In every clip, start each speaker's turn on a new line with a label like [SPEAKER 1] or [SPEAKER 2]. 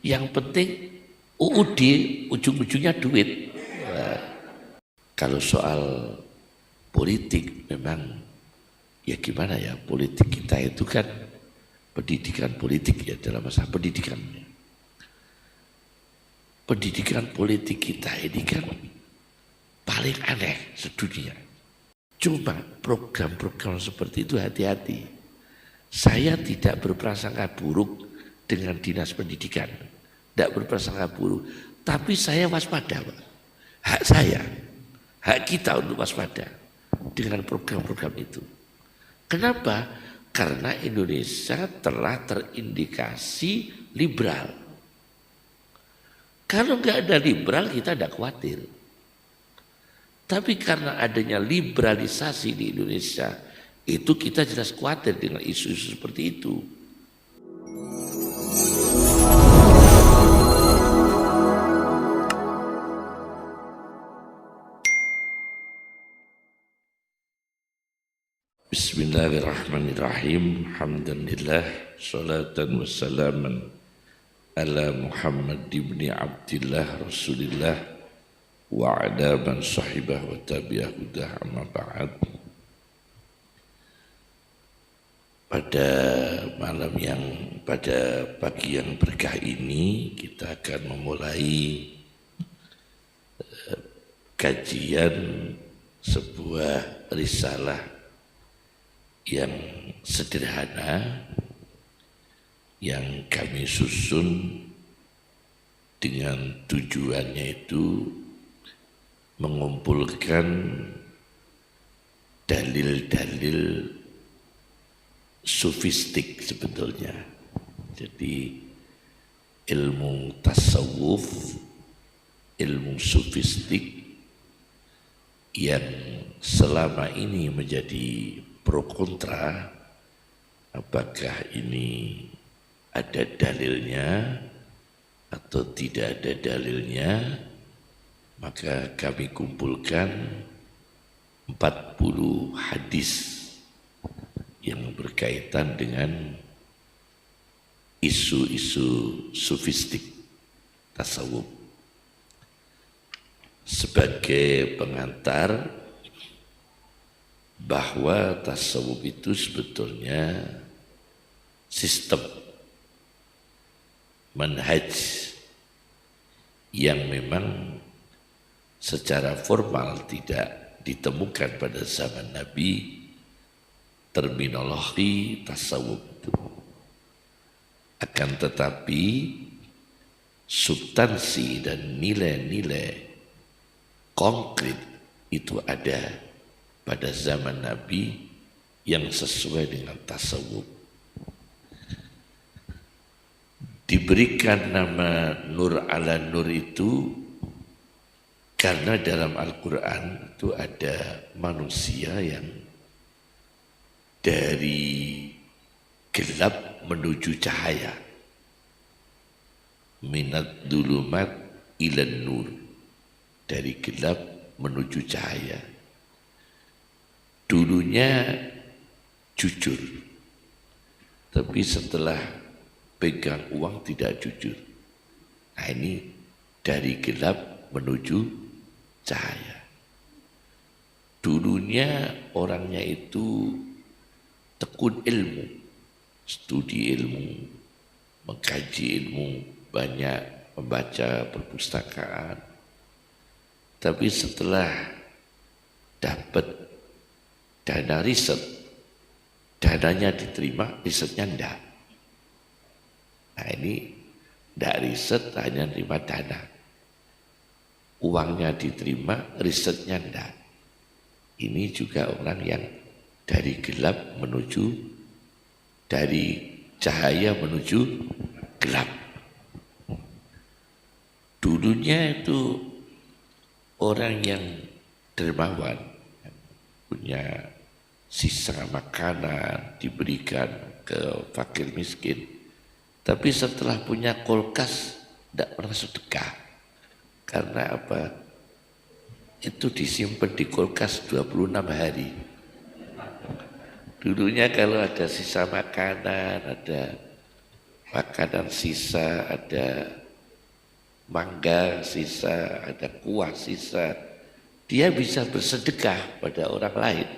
[SPEAKER 1] Yang penting UUD ujung-ujungnya duit. Nah, kalau soal politik memang ya gimana ya, politik kita itu kan pendidikan politik ya, dalam masalah pendidikan. Pendidikan politik kita ini kan paling aneh sedunia. Cuma program-program seperti itu hati-hati. Saya tidak berprasangka buruk dengan dinas pendidikan. Tidak berprasangka buruk. Tapi saya waspada, Pak. Hak saya, hak kita untuk waspada dengan program-program itu. Kenapa? Karena Indonesia telah terindikasi liberal. Kalau nggak ada liberal kita tidak khawatir. Tapi karena adanya liberalisasi di Indonesia, itu kita jelas khawatir dengan isu-isu seperti itu. Bismillahirrahmanirrahim. Alhamdulillah, salatan wassalaman ala Muhammad ibn Abdillah Rasulillah wa ala man sahibah wa tabi'ah hudah amma ba'd. Pada pagi yang berkah ini kita akan memulai kajian sebuah risalah yang sederhana yang kami susun dengan tujuannya itu mengumpulkan dalil-dalil sufistik sebetulnya. Jadi ilmu tasawuf, ilmu sufistik yang selama ini menjadi pro kontra, apakah ini ada dalilnya atau tidak ada dalilnya, maka kami kumpulkan 40 hadis yang berkaitan dengan isu-isu sufistik tasawuf. Sebagai pengantar bahwa tasawuf itu sebetulnya sistem manhaj yang memang secara formal tidak ditemukan pada zaman Nabi terminologi tasawuf itu. Akan tetapi substansi dan nilai-nilai konkret itu ada pada zaman Nabi yang sesuai dengan tasawuf. Diberikan nama Nur ala Nur itu karena dalam Al-Quran itu ada manusia yang dari gelap menuju cahaya. Minat dulumat ilan nur. Dari gelap menuju cahaya. Dulunya jujur. Tapi setelah pegang uang tidak jujur. Nah ini dari gelap menuju cahaya. Dulunya orangnya itu tekun ilmu, studi ilmu, mengkaji ilmu, banyak membaca perpustakaan. Tapi setelah dapat dana riset, dananya diterima, risetnya enggak. Nah ini enggak riset, hanya terima dana. Uangnya diterima, risetnya enggak. Ini juga orang yang dari gelap menuju, dari cahaya menuju gelap. Dulunya itu orang yang dermawan, punya sisa makanan diberikan ke fakir miskin. Tapi setelah punya kulkas tidak pernah sedekah. Karena apa? Itu disimpan di kulkas 26 hari. Dulunya kalau ada sisa makanan, ada makanan sisa, ada mangga sisa, ada kuah sisa, dia bisa bersedekah pada orang lain.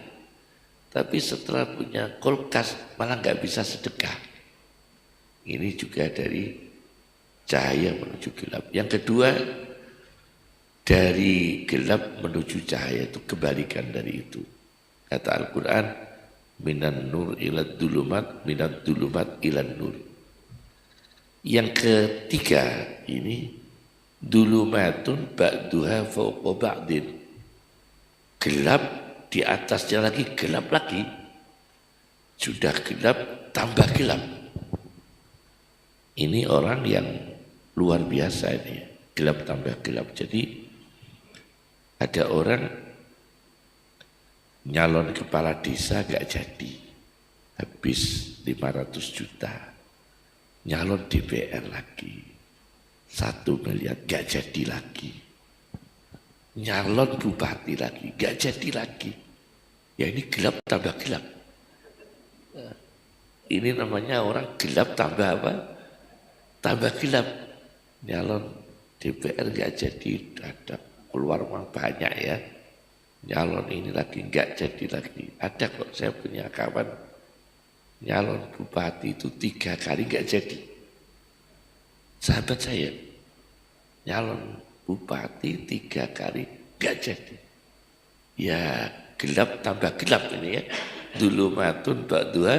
[SPEAKER 1] Tapi setelah punya kulkas malah nggak bisa sedekah. Ini juga dari cahaya menuju gelap. Yang kedua, dari gelap menuju cahaya itu kebalikan dari itu. Kata Al-Quran, minan nur ilad dulumat, minat dulumat ilan nur. Yang ketiga ini, dulumatun ba'duha fauqa ba'din. Gelap, di atasnya lagi gelap lagi. Sudah gelap, tambah gelap. Ini orang yang luar biasa ini. Gelap tambah gelap. Jadi ada orang nyalon kepala desa gak jadi. Habis 500 juta. Nyalon DPR lagi. 1 miliar gak jadi lagi. Nyalon bupati lagi gak jadi lagi. Ya ini gelap tambah gelap. Ini namanya orang gelap tambah apa? Tambah gelap. Nyalon DPR gak jadi, ada keluar uang banyak ya. Nyalon ini lagi gak jadi lagi. Ada kok, saya punya kawan nyalon bupati itu 3 kali gak jadi. Sahabat saya nyalon bupati 3 kali gak jadi. Ya gelap tambah gelap ini ya. Dulumatun ba'duha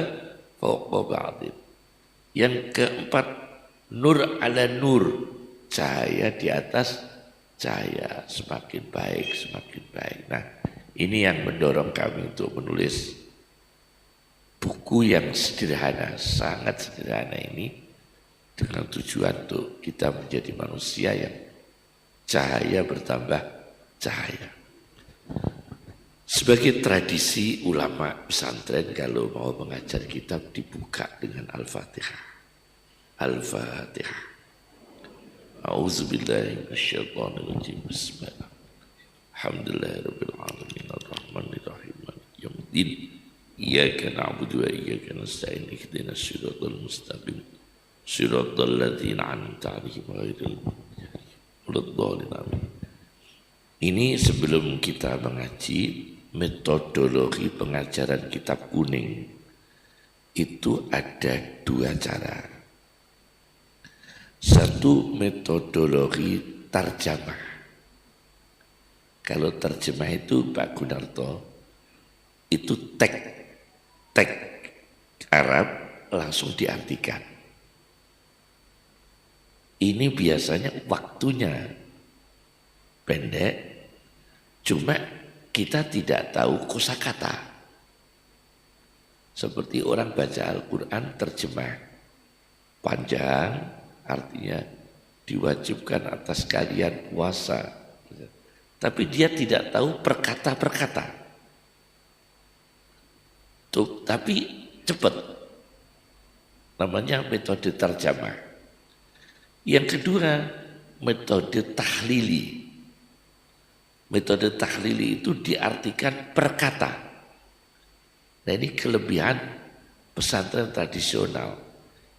[SPEAKER 1] fauqa ba'din. Yang keempat, nur ala nur, cahaya di atas cahaya, semakin baik, semakin baik. Nah, ini yang mendorong kami untuk menulis buku yang sederhana, sangat sederhana ini, dengan tujuan untuk kita menjadi manusia yang cahaya bertambah cahaya. Sebagai tradisi ulama pesantren kalau mau mengajar kitab dibuka dengan Al-Fatihah. Al-Fatihah. A'udzubillahi minasyaitonirrajim. Bismillah. Alhamdulillahirabbil alamin arrahmanir rahim maliki yaumiddin. Iyyaka na'budu wa iyyaka nasta'in ihdinas siratal mustaqim. Siratal ladzina an'amta 'alaihim ghairil maghdubi 'alaihim. Ini sebelum kita mengaji metodologi pengajaran kitab kuning itu ada 2 cara. Satu metodologi tarjamah. Kalau terjemah itu Pak Gunarto itu teks Arab langsung diartikan. Ini biasanya waktunya pendek, cuma kita tidak tahu kosakata. Seperti orang baca Al-Quran terjemah panjang, artinya diwajibkan atas kalian puasa. Tapi dia tidak tahu perkata-perkata. Tapi cepat. Namanya metode terjemah. Yang kedua, metode tahlili. Metode tahlili itu diartikan perkata. Nah ini kelebihan pesantren tradisional.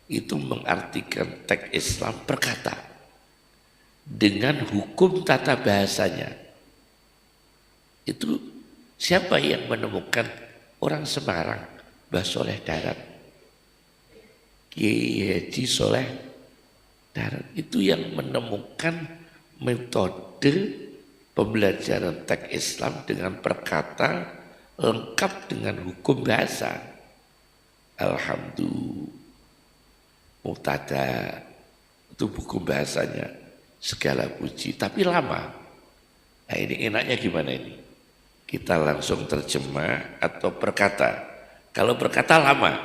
[SPEAKER 1] Itu mengartikan teks Islam perkata. Dengan hukum tata bahasanya. Itu siapa yang menemukan orang Semarang, Mbah Soleh Darat. Kiai Haji Soleh Darat. Itu yang menemukan metode pembelajaran teks Islam dengan perkata lengkap dengan hukum bahasa. Alhamdulillah, Muqtada, itu hukum bahasanya, segala puji, tapi lama. Nah ini enaknya gimana ini? Kita langsung terjemah atau perkata? Kalau perkata lama.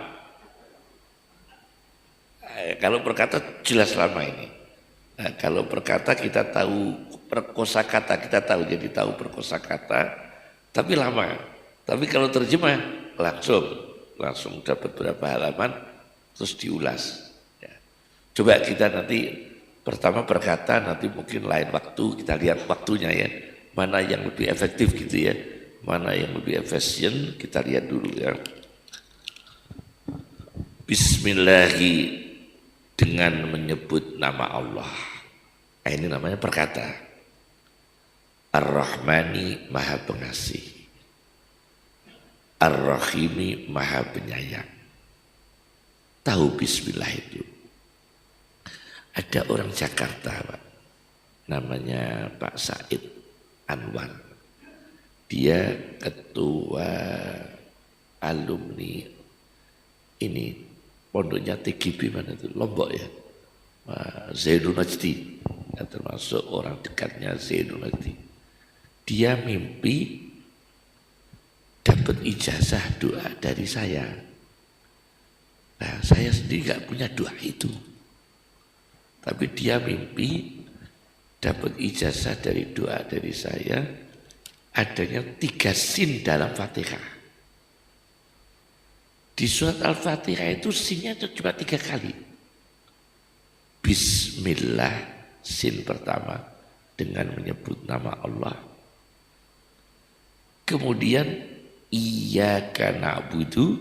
[SPEAKER 1] Kalau perkata jelas lama ini. Nah, kalau perkata kita tahu perkosakata, kita tahu jadi tahu perkosakata, tapi lama. Tapi kalau terjemah langsung dapat berapa halaman, terus diulas. Ya. Coba kita nanti pertama perkata, nanti mungkin lain waktu kita lihat waktunya ya, mana yang lebih efektif gitu ya, mana yang lebih efisien kita lihat dulu ya. Bismillahirrahmanirrahim. dengan menyebut nama Allah. Ini namanya perkata. Ar-Rahmani Maha Pengasih, Ar-Rahimi Maha Penyayang. Tahu bismillah itu. Ada orang Jakarta, Pak, namanya Pak Said Anwar. Dia ketua alumni ini pondoknya TGB mana itu, Lombok ya, Zainul Najdi, ya, termasuk orang dekatnya Zainul Najdi. Dia mimpi dapat ijazah doa dari saya. Nah, saya sendiri nggak punya doa itu, tapi dia mimpi dapat ijazah dari doa dari saya. Adanya 3 sin dalam Fatihah. Di surat Al-Fatihah itu sinnya cuma 3 kali. Bismillah, sin pertama dengan menyebut nama Allah. Kemudian iyyaka na'budu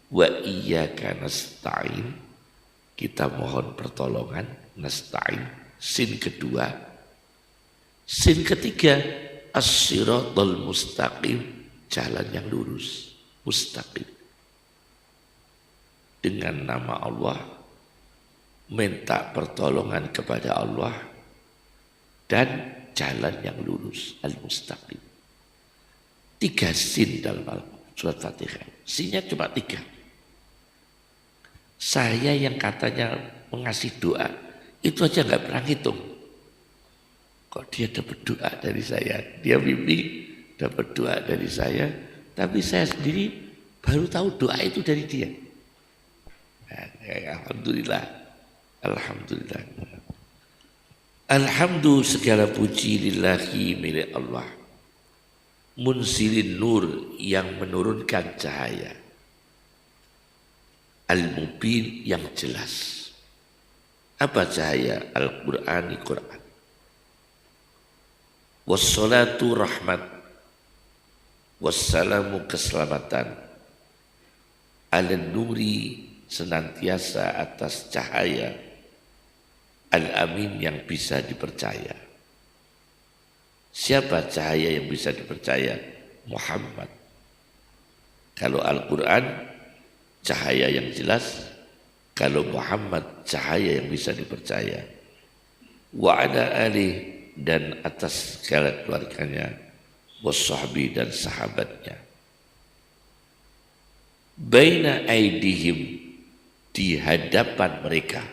[SPEAKER 1] wa iyyaka nasta'in. Kita mohon pertolongan, nasta'in. Sin kedua. Sin ketiga, as-siratal mustaqim, jalan yang lurus, mustaqim. Dengan nama Allah, minta pertolongan kepada Allah, dan jalan yang lurus, al-mustaqim. 3 sin dalam surat Fatihah. Sinnya cuma 3. Saya yang katanya mengasih doa, itu aja nggak pernah hitung. Kok dia dapat doa dari saya? Dia mimpi dapat doa dari saya, tapi saya sendiri baru tahu doa itu dari dia. Alhamdulillah, alhamdulillah. Alhamdulillah, segala puji lillahi milik Allah. Munzilin nur, yang menurunkan cahaya. Al-Mubin, yang jelas. Apa cahaya? Al-Qur'ani, Qur'an. Wassalatu rahmat, wassalamu keselamatan, ala nuri, senantiasa atas cahaya, al-amin, yang bisa dipercaya. Siapa cahaya yang bisa dipercaya? Muhammad. Kalau Al-Quran cahaya yang jelas, kalau Muhammad cahaya yang bisa dipercaya. Wa ala alih, dan atas segala keluarganya, wassahbi, dan sahabatnya. Baina aidihim, di hadapan mereka.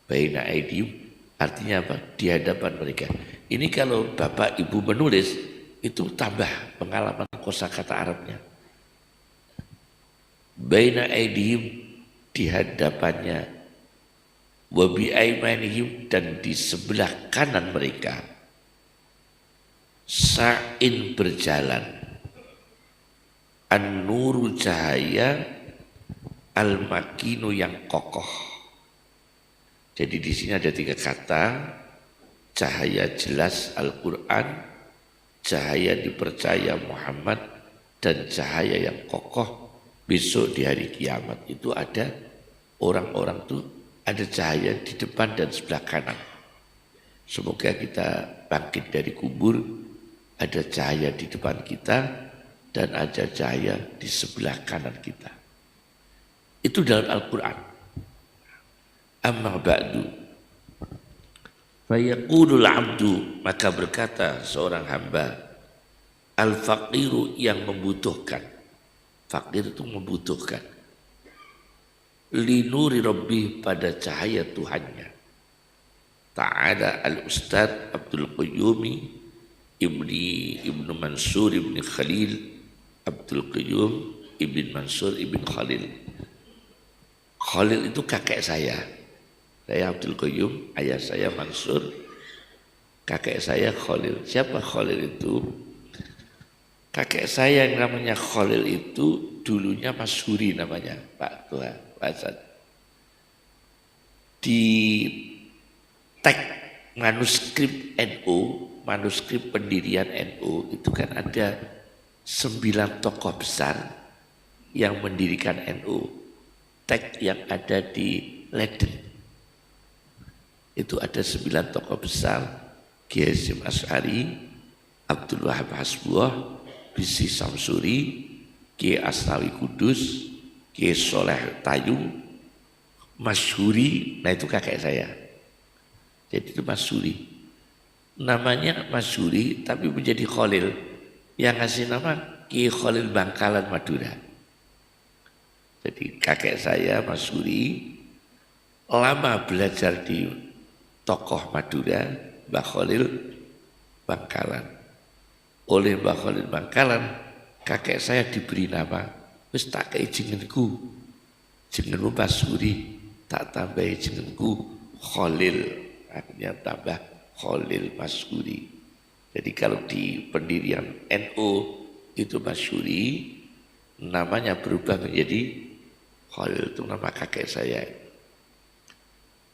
[SPEAKER 1] Baina aidihim artinya apa? Di hadapan mereka. Ini kalau Bapak Ibu menulis, itu tambah pengalaman kosakata Arabnya. Baina aidihim, di hadapannya. Wa bi aimanihim, dan di sebelah kanan mereka. Sa'in, berjalan. An-nuru, cahaya. Al-makinu, yang kokoh. Jadi di sini ada 3 kata. Cahaya jelas Al-Quran, cahaya dipercaya Muhammad, dan cahaya yang kokoh besok di hari kiamat. Itu ada orang-orang tuh, ada cahaya di depan dan sebelah kanan. Semoga kita bangkit dari kubur, ada cahaya di depan kita dan ada cahaya di sebelah kanan kita. Itu dalam Al-Quran. Amma ba'du, fayaqulul abdu, maka berkata seorang hamba, al-faqiru, yang membutuhkan. Fakir itu membutuhkan. Linuri Rabbih, pada cahaya Tuhannya. Ta'ala al-Ustadz Abdul Qayyumi Ibnu Mansur Ibn Khalil, Abdul Qayyum Ibn Mansur Ibn Khalil. Khalil itu kakek saya. Saya Abdul Qayyum, ayah saya Mansur, kakek saya Khalil. Siapa Khalil itu? Kakek saya yang namanya Khalil itu dulunya Mas Huri namanya, Pak Tua, Pak Hasan. Di teks manuskrip NU, manuskrip pendirian NU itu kan ada 9 tokoh besar yang mendirikan NU. teks yang ada di Leiden. Itu ada 9 tokoh besar, Kiai Hasyim Asy'ari, Abdul Wahab Hasbuah, Bisi Samsuri, Kiai Asnawi Kudus, Kiai Soleh Tayung, Masyhuri, nah itu kakek saya. Jadi itu Masyhuri. Namanya Masyhuri tapi menjadi Khalil. Yang ngasih nama Kiai Khalil Bangkalan Madura. Jadi kakek saya Masyhuri lama belajar di tokoh Madura, Mbah Khalil Bangkalan. Oleh Mbah Khalil Bangkalan, kakek saya diberi nama, wis tak kei jenengku, jenengmu Masyhuri, tak tambahi jenengku Khalil, akhirnya tambah Khalil Masyhuri. Jadi kalau di pendirian NU itu Masyhuri, namanya berubah menjadi Khalil, itu nama kakek saya.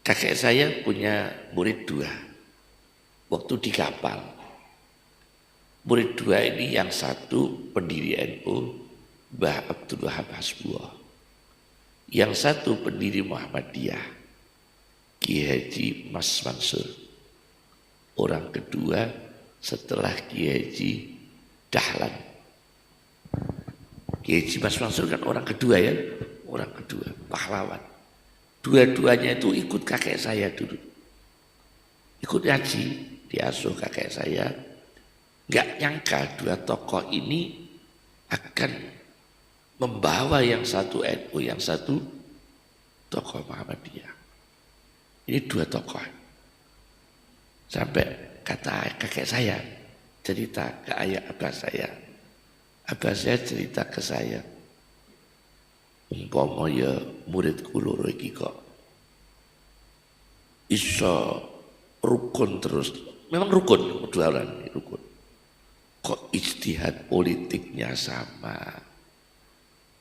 [SPEAKER 1] Kakek saya punya murid 2 waktu di kapal. Murid 2 ini yang satu pendiri NU, Mbah Abdul Wahab Hasbuah. Yang satu pendiri Muhammadiyah, Kiai Haji Mas Mansur. Orang kedua setelah Kiai Haji Dahlan. Kiai Haji Mas Mansur kan orang kedua ya, orang kedua, pahlawan. Dua-duanya itu ikut kakek saya dulu. Ikut ngaji, diasuh kakek saya. Nggak nyangka 2 tokoh ini akan membawa yang satu NU, yang satu tokoh Muhammadiyah. Ini 2 tokoh. Sampai kata kakek saya cerita ke ayah abah saya. Abah saya cerita ke saya, umpama ya muridku loro iki kok iso rukun terus. Memang rukun, 2 orang ini rukun. Kok ijtihad politiknya sama,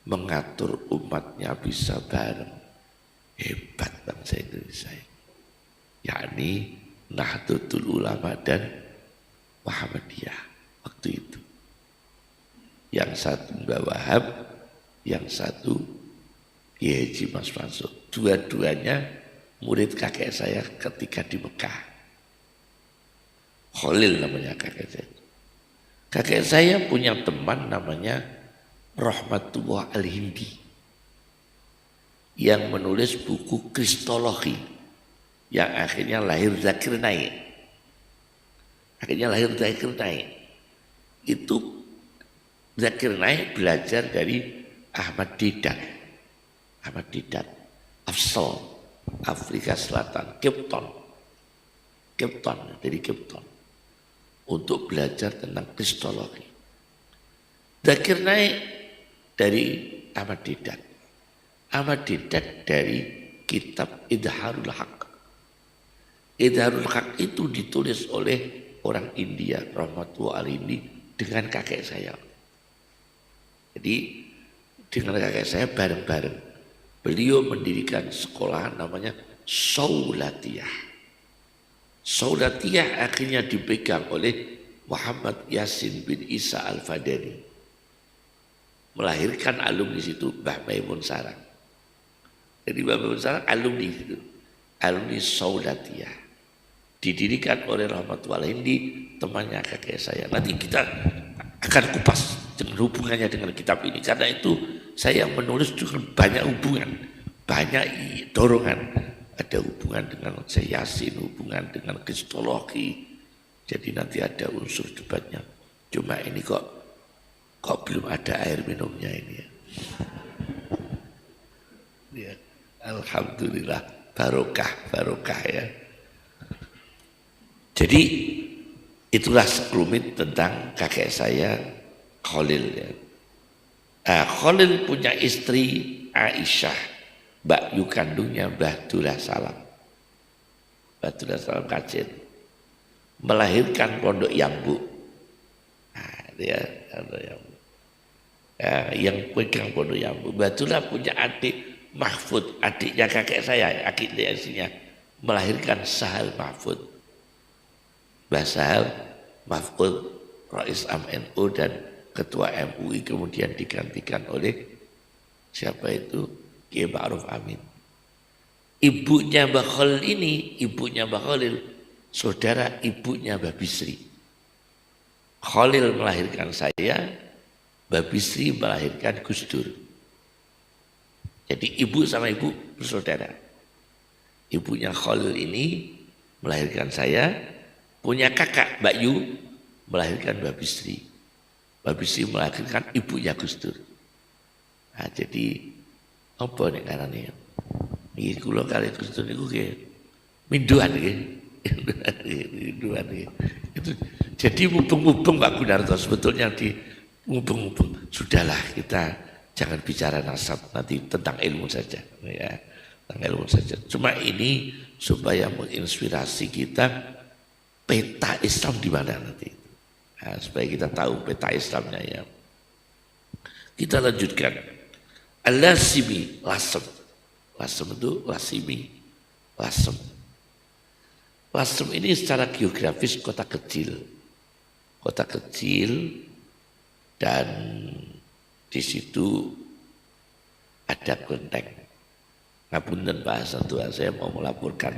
[SPEAKER 1] mengatur umatnya bisa bareng. Hebat bangsa Indonesia, yakni Nahdlatul Ulama dan Muhammadiyah waktu itu. Yang satu Mbah Wahab, yang satu Kiai Haji Mas Mansur. Dua-duanya murid kakek saya ketika di Mekah. Khalil namanya kakek saya. Kakek saya punya teman namanya Rahmatullah Al-Hindi yang menulis buku Kristologi yang akhirnya lahir Zakir Naik. Akhirnya lahir Zakir Naik. Itu Zakir Naik belajar dari Ahmad Didat. Ahmad Didat, Afsal, Afrika Selatan, Cape Town, dari Cape Town, untuk belajar tentang kristologi. Zakir Naik dari Ahmad Didat. Ahmad Didat dari kitab Idharul Haq. Idharul Haq itu ditulis oleh orang India, Rahmatullah Al-Hindi, dengan kakek saya. Jadi dengan kakek saya bareng-bareng. Beliau mendirikan sekolah namanya Saulatiyah. Saulatiyah akhirnya dipegang oleh Muhammad Yasin bin Isa Al-Fadani. Melahirkan alumni situ Mbah Maimun Sarang. Jadi Mbah Maimun Sarang alumni situ. Alumni Saulatiyah. Didirikan oleh Rahmatullah Hindi, temannya kakek saya. Nanti kita akan kupas dengan hubungannya dengan kitab ini. Karena itu saya menulis dengan banyak hubungan, banyak dorongan. Ada hubungan dengan Syekh Yasin, hubungan dengan kristologi. Jadi nanti ada unsur debatnya. Cuma ini kok belum ada air minumnya ini ya. Ya, alhamdulillah, barokah ya. Jadi itulah sekelumit tentang kakek saya Khalil ya. Khalil punya istri Aisyah, mbakyu kandungnya Mbah Dullah Salam. Mbah Dullah Salam Kacin. Melahirkan Pondok Yambu. Dia Pondok Yambu. Yang pegang Pondok Yambu. Mbah Dullah punya adik Mahfud, adiknya kakek saya, adiknya istrinya, melahirkan Sahal Mahfud. Mbah Sahal Mahfud, Rais Am NU dan Ketua MUI, kemudian digantikan oleh siapa itu? Kiai Ma'ruf Amin. Ibunya Mbah Khalil ini, ibunya Mbah Khalil, saudara ibunya Mbah Bisri. Khalil melahirkan saya, Mbah Bisri melahirkan Gus Dur. Jadi ibu sama ibu bersaudara. Ibunya Khalil ini melahirkan saya, punya kakak Mbak Yu melahirkan Mbah Bisri. Mbah Bisri melahirkan ibunya Gus Dur. Nah, jadi apa nek ngarane? Iki kula kali Gus Dur niku nggih minduan nggih. Minduan nggih. Itu jadi mubeng-mubeng Pak Gunarto sebetulnya di mubeng-mubeng. Sudahlah kita jangan bicara nasab, nanti tentang ilmu saja ya. Tentang ilmu saja. Cuma ini supaya menginspirasi kita peta Islam di mana nanti. Nah, supaya kita tahu peta Islamnya ya. Kita lanjutkan. Al-Lasimi, Lasem. Lasem itu Lasimi, Lasem. Lasem ini secara geografis kota kecil. Kota kecil dan di situ ada kelenteng. Ngapunten bahasa Tuhan, saya mau melaporkan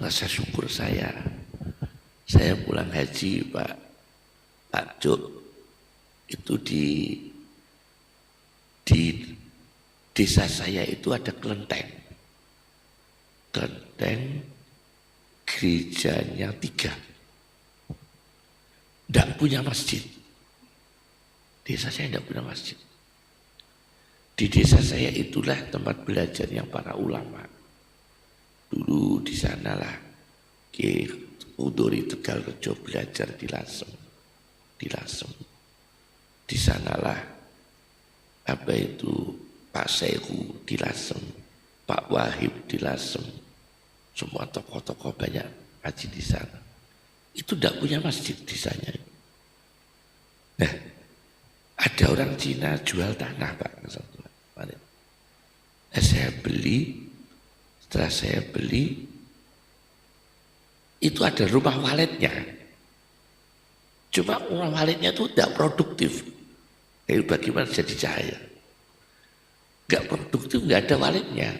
[SPEAKER 1] rasa syukur saya. Saya pulang haji Pak Jok itu di desa saya itu ada kelenteng. Kelenteng gerejanya 3. Tidak punya masjid. Desa saya tidak punya masjid. Di desa saya itulah tempat belajar yang para ulama. Dulu di sanalah Ki Udori Tegalrejo belajar di Lasem. Di Lasem. Di sanalah apa itu Pak Saihu di Lasem, Pak Wahib di Lasem, semua tokoh-tokoh banyak haji di sana. Itu tidak punya masjid di sana. Nah, ada orang Cina jual tanah Pak. Saya beli, setelah saya beli, itu ada rumah waletnya. Cuma rumah waletnya itu tidak produktif. Bagaimana jadi cahaya? Gak produktif, gak ada waletnya.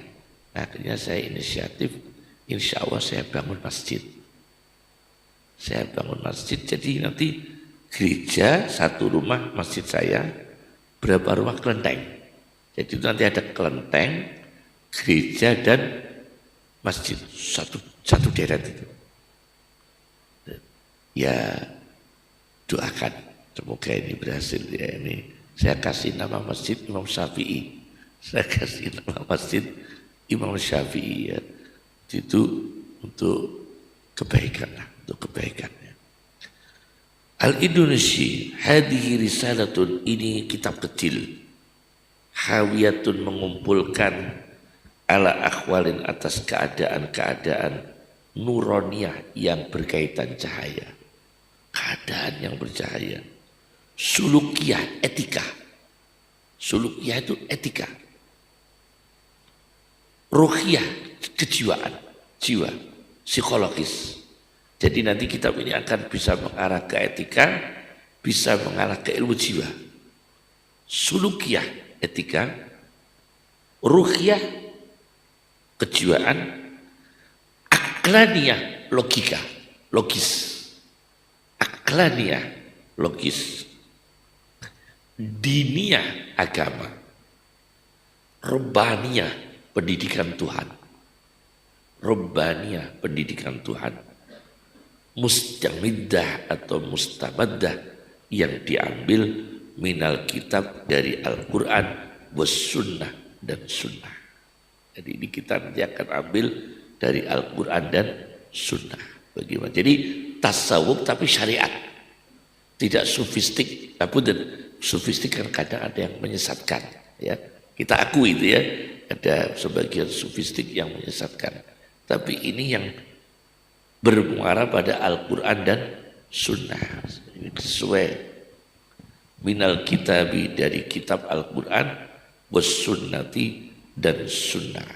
[SPEAKER 1] Akhirnya saya inisiatif, insya Allah saya bangun masjid. Saya bangun masjid, jadi nanti gereja satu rumah masjid saya, berapa rumah kelenteng. Jadi nanti ada kelenteng, gereja dan masjid, satu deret itu. Ya doakan, semoga ini berhasil ya ini. Saya kasih nama masjid Imam Syafi'i. Saya kasih nama masjid Imam Syafi'i ya. Itu untuk kebaikan lah, untuk kebaikannya. Al-Indonesia, hadihi risalatun, ini kitab kecil. Hawiyatun, mengumpulkan ala akhwalin, atas keadaan-keadaan nuroniyah yang berkaitan cahaya. Keadaan yang bercahaya. Sulukiyah, etika. Sulukiyah itu etika. Ruhiyah, kejiwaan, jiwa, psikologis. Jadi nanti kitab ini akan bisa mengarah ke etika, bisa mengarah ke ilmu jiwa. Sulukiyah, etika. Ruhiyah, kejiwaan. Aklaniyah, logika, logis. Aklaniyah, logis. Diniyah, agama. Robbaniyah, pendidikan Tuhan. Robbaniyah, pendidikan Tuhan. Mustamidah atau mustamaddah, yang diambil minal kitab, dari Al-Quran, was sunnah, dan sunnah. Jadi ini kita nanti akan ambil dari Al-Quran dan sunnah. Bagaimana? Jadi tasawuf tapi syariat. Tidak sofistik, tapi sofistik kan kadang ada yang menyesatkan. Ya, kita akui itu ya, ada sebagian sofistik yang menyesatkan. Tapi ini yang bermuara pada Al-Quran dan sunnah. Sesuai minal kitabi, dari kitab Al-Quran, was sunnati, dan sunnah.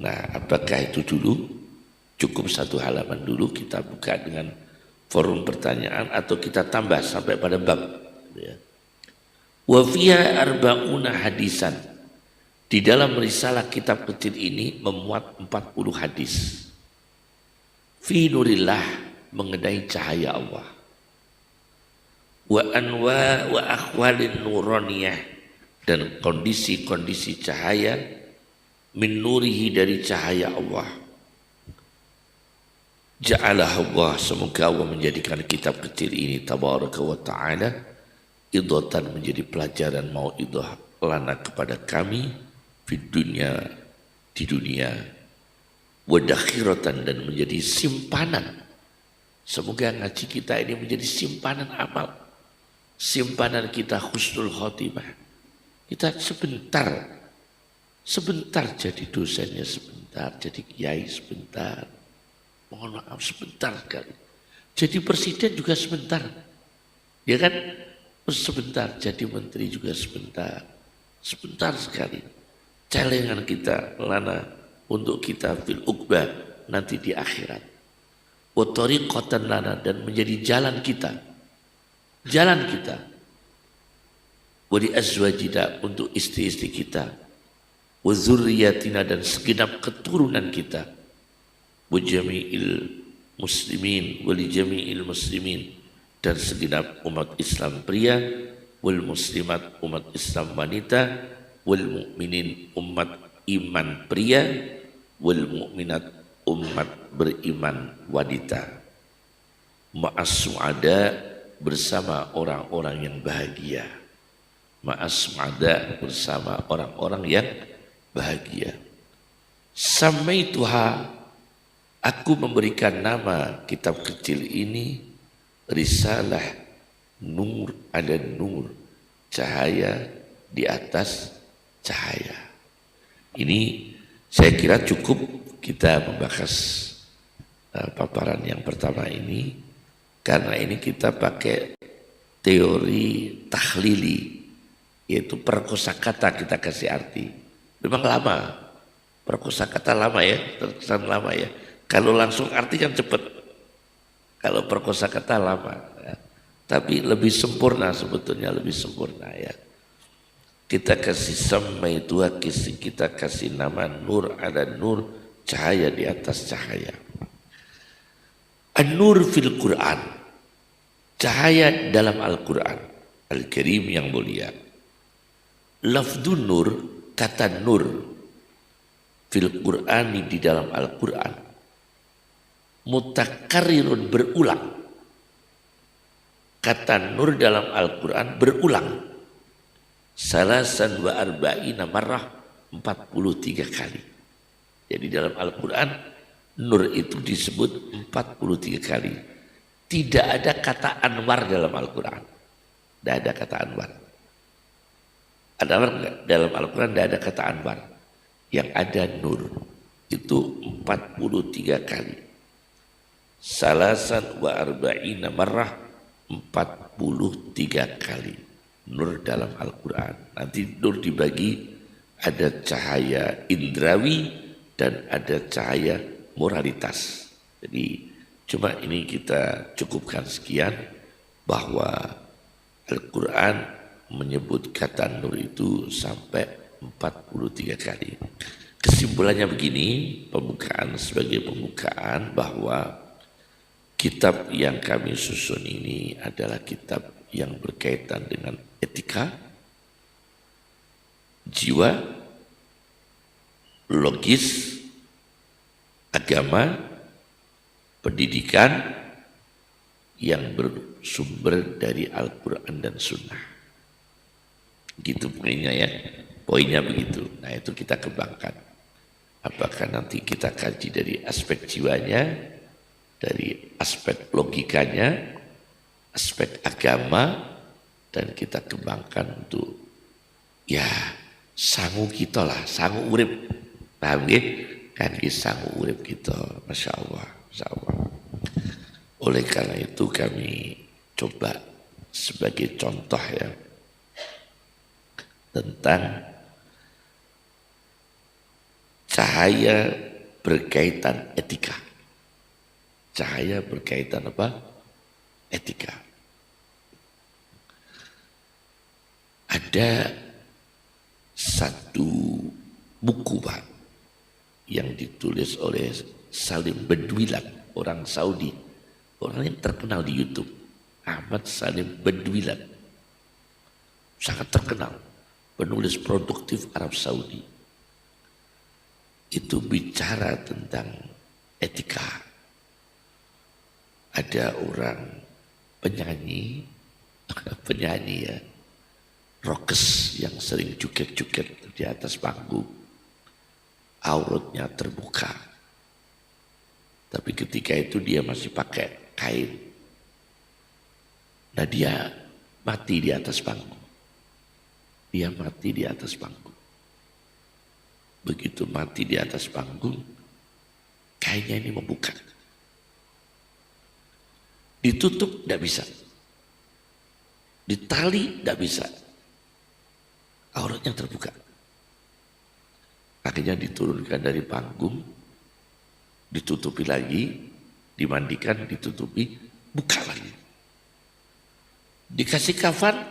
[SPEAKER 1] Nah, apakah itu dulu? Cukup satu halaman dulu, kita buka dengan forum pertanyaan atau kita tambah sampai pada bab. Wa fiha arba'una hadisan. Di dalam risalah kitab kecil ini memuat 40 hadis. Fi nurillah, mengenai cahaya Allah. Wa anwa wa akhwalin nuraniyah, dan kondisi-kondisi cahaya min nurihi, dari cahaya Allah. Ja'alah Allah, semoga Allah menjadikan kitab kecil ini tabaraka wa ta'ala idhatan, menjadi pelajaran mau'idhah lana, kepada kami di dunia wadakhiratan, dan menjadi simpanan. Semoga ngaji kita ini menjadi simpanan amal, simpanan kita husnul khotimah. Kita sebentar jadi dosennya, sebentar jadi kiai, sebentar, mohon maaf, sebentar sekali. Jadi presiden juga sebentar, ya kan? Sebentar jadi menteri juga sebentar sekali. Celengan kita lana, untuk kita fil uqbah, nanti di akhirat. Wa tariqatan lana, dan menjadi jalan kita. Wa li azwajina, untuk istri-istri kita. Wa dzurriyyatina, dan segenap keturunan kita. Wa jami'il muslimin, wa li jami'il muslimin, dan segenap umat Islam pria, wal muslimat, umat Islam wanita, wal mu'minin, umat iman pria, wal mu'minat, umat beriman wanita. Ma'as su'ada, bersama orang-orang yang bahagia. Ma'as su'ada, bersama orang-orang yang bahagia. Samaituha, aku memberikan nama kitab kecil ini risalah nur ada nur, cahaya di atas cahaya. Ini saya kira cukup kita membahas paparan yang pertama ini, karena ini kita pakai teori tahlili, yaitu perkosakata kita kasih arti. Memang lama, perkosakata lama ya, terkesan lama ya. Kalau langsung arti kan cepat, kalau perkosakata lama ya. Tapi lebih sempurna, sebetulnya lebih sempurna ya. Kita kasih sama itu, kita kasih nama nur, ada nur, cahaya di atas cahaya. An-nur fil Quran, cahaya dalam Al-Quran Al-Karim yang mulia. Lafdun nur, kata nur fil Qur'ani, di dalam Al-Quran, mutakarrirun, berulang. Kata nur dalam Al-Quran berulang. Salasan wa arba'ina marrah, 43 kali. Jadi dalam Al-Quran nur itu disebut 43 kali. Tidak ada kata anwar dalam Al-Quran. Tidak ada kata anwar. Ada anwar enggak? Dalam Al-Quran tidak ada kata anwar. Yang ada nur. Itu 43 kali. Salasan wa arba'ina marrah, 43 kali. Nur dalam Al-Quran. Nanti nur dibagi, ada cahaya indrawi dan ada cahaya moralitas. Jadi cuma ini kita cukupkan sekian, bahwa Al-Quran menyebut kata nur itu sampai 43 kali. Kesimpulannya begini, pembukaan sebagai pembukaan, bahwa kitab yang kami susun ini adalah kitab yang berkaitan dengan etika, jiwa, logis, agama, pendidikan yang bersumber dari Al-Quran dan Sunnah. Gitu poinnya ya, poinnya begitu. Nah itu kita kembangkan. Apakah nanti kita kaji dari aspek jiwanya, dari aspek logikanya, aspek agama, dan kita kembangkan untuk ya sangu kita lah, sangu urip, paham ya? Kan sangu urip kita, Masya Allah, Masya Allah. Oleh karena itu kami coba sebagai contoh ya, tentang cahaya berkaitan etika. Cahaya berkaitan apa? Etika. Ada satu buku Pak yang ditulis oleh Salim Bedwilan, orang Saudi, orang yang terkenal di YouTube. Ahmad Salim Bedwilan, sangat terkenal, penulis produktif Arab Saudi. Itu bicara tentang etika. Ada orang penyanyi ya, rockers yang sering juket-juket di atas panggung, auratnya terbuka. Tapi ketika itu dia masih pakai kain. Nah dia mati di atas panggung. Dia mati di atas panggung. Begitu mati di atas panggung, kainnya ini membuka. Ditutup tidak bisa. Ditali tidak bisa. Auratnya terbuka. Akhirnya diturunkan dari panggung, ditutupi lagi, dimandikan, ditutupi, buka lagi. Dikasih kafan,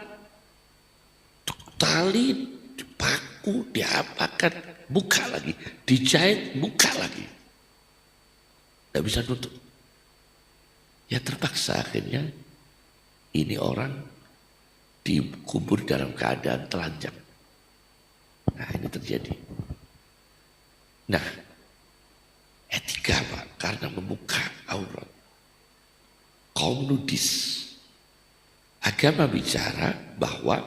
[SPEAKER 1] tali, dipaku, diapakan, buka lagi. Dijahit, buka lagi. Tidak bisa nutup. Ya terpaksa akhirnya ini orang dikubur dalam keadaan telanjang. Nah ini terjadi. Nah etika Pak, karena membuka aurat. Kaum nudis. Agama bicara bahwa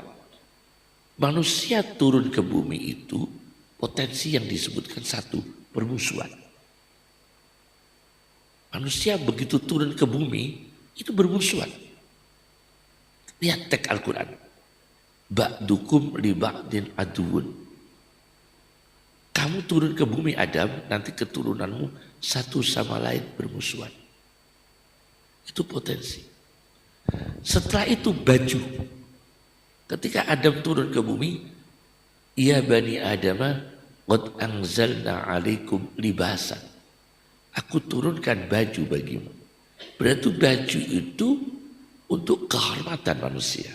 [SPEAKER 1] manusia turun ke bumi itu potensi yang disebutkan satu, permusuhan. Manusia begitu turun ke bumi itu bermusuhan. Lihat teks Al-Quran. Ba'dukum li ba'din aduun. Kamu turun ke bumi Adam, nanti keturunanmu satu sama lain bermusuhan. Itu potensi. Setelah itu baju. Ketika Adam turun ke bumi, ya bani Adamah, qad anzalna alaikum libasan. Aku turunkan baju bagimu. Berarti baju itu untuk kehormatan manusia.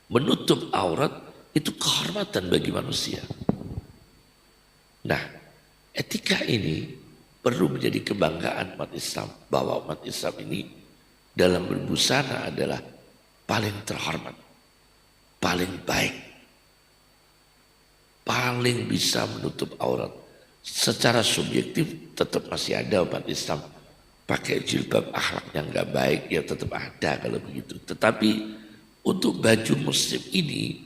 [SPEAKER 1] Menutup aurat itu kehormatan bagi manusia. Nah, etika ini perlu menjadi kebanggaan umat Islam. Bahwa umat Islam ini dalam berbusana adalah paling terhormat, paling baik, paling bisa menutup aurat. Secara subjektif tetap masih ada umat Islam pakai jilbab, akhlaknya nggak baik, ya tetap ada kalau begitu. Tetapi untuk baju muslim ini,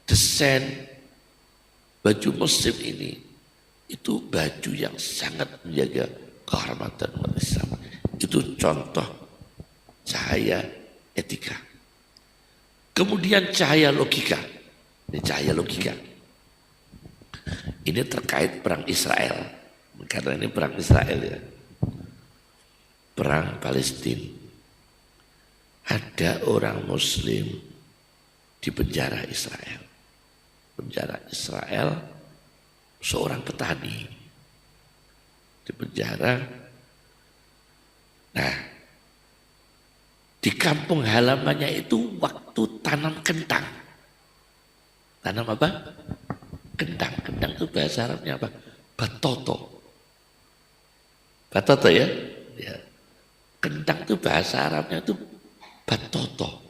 [SPEAKER 1] desain baju muslim ini, itu baju yang sangat menjaga kehormatan umat Islam. Itu contoh cahaya etika. Kemudian cahaya logika. Ini cahaya logika. Ini terkait perang Israel. Karena ini perang Israel ya. Perang Palestina. Ada orang Muslim di penjara Israel. Penjara Israel, seorang petani di penjara. Nah, di kampung halamannya itu waktu tanam kentang. Tanam apa? Kentang. Kentang itu bahasa Arabnya apa? Batoto. Batoto ya? Ya. Kentang itu bahasa Arabnya itu batoto.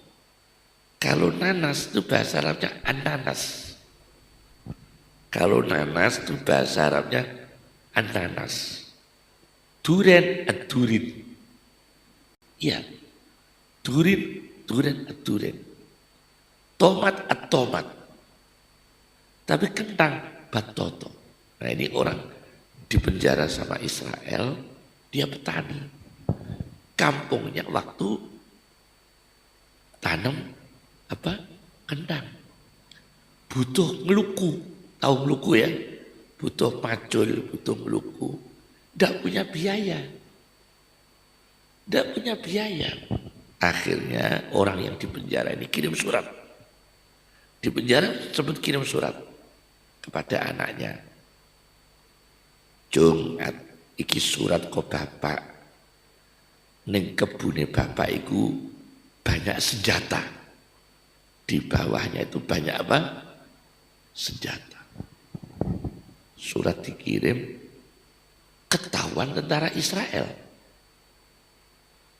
[SPEAKER 1] Kalau nanas itu bahasa Arabnya ananas. Kalau nanas itu bahasa Arabnya ananas. Duren adurin. Iya. Duren aduren. Tomat atomat. Tapi kentang batoto. Nah ini orang di penjara sama Israel, dia petani. Kampungnya waktu tanam apa? Kentang. Butuh ngeluku. Tahu ngeluku ya? Butuh macul, butuh ngeluku. Tidak punya biaya. Tidak punya biaya. Akhirnya orang yang di penjara ini kirim surat. Di penjara sempat kirim surat kepada anaknya. Jung, iki surat kok bapak. Ning kebune bapak iku banyak senjata. Di bawahnya itu banyak apa? Senjata. Surat dikirim, ketahuan tentara Israel.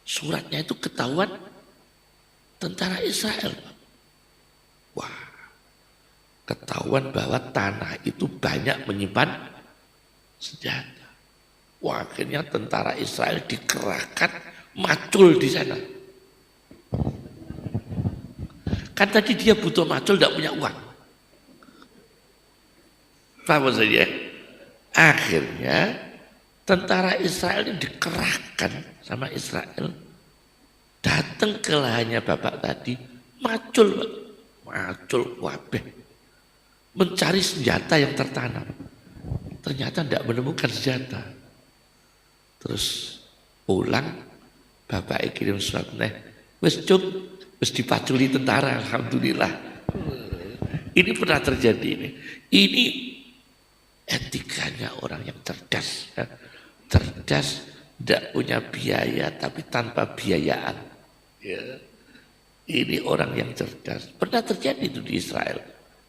[SPEAKER 1] Suratnya itu ketahuan tentara Israel. Wah, ketahuan bahwa tanah itu banyak menyimpan senjata. Wah, akhirnya tentara Israel dikerahkan macul di sana. Kan tadi dia butuh macul, tidak punya uang. Paham saja? Akhirnya tentara Israel ini dikerahkan sama Israel, datang ke lahannya bapak tadi, macul, wabeh, mencari senjata yang tertanam. Ternyata tidak menemukan senjata. Terus pulang, bapak kirim surat, wes cung, wes dipaculi tentara, alhamdulillah. Ini pernah terjadi ini. Ini etikanya orang yang cerdas. Cerdas, tidak punya biaya tapi tanpa biayaan. Ya. Ini orang yang cerdas. Pernah terjadi itu di Israel.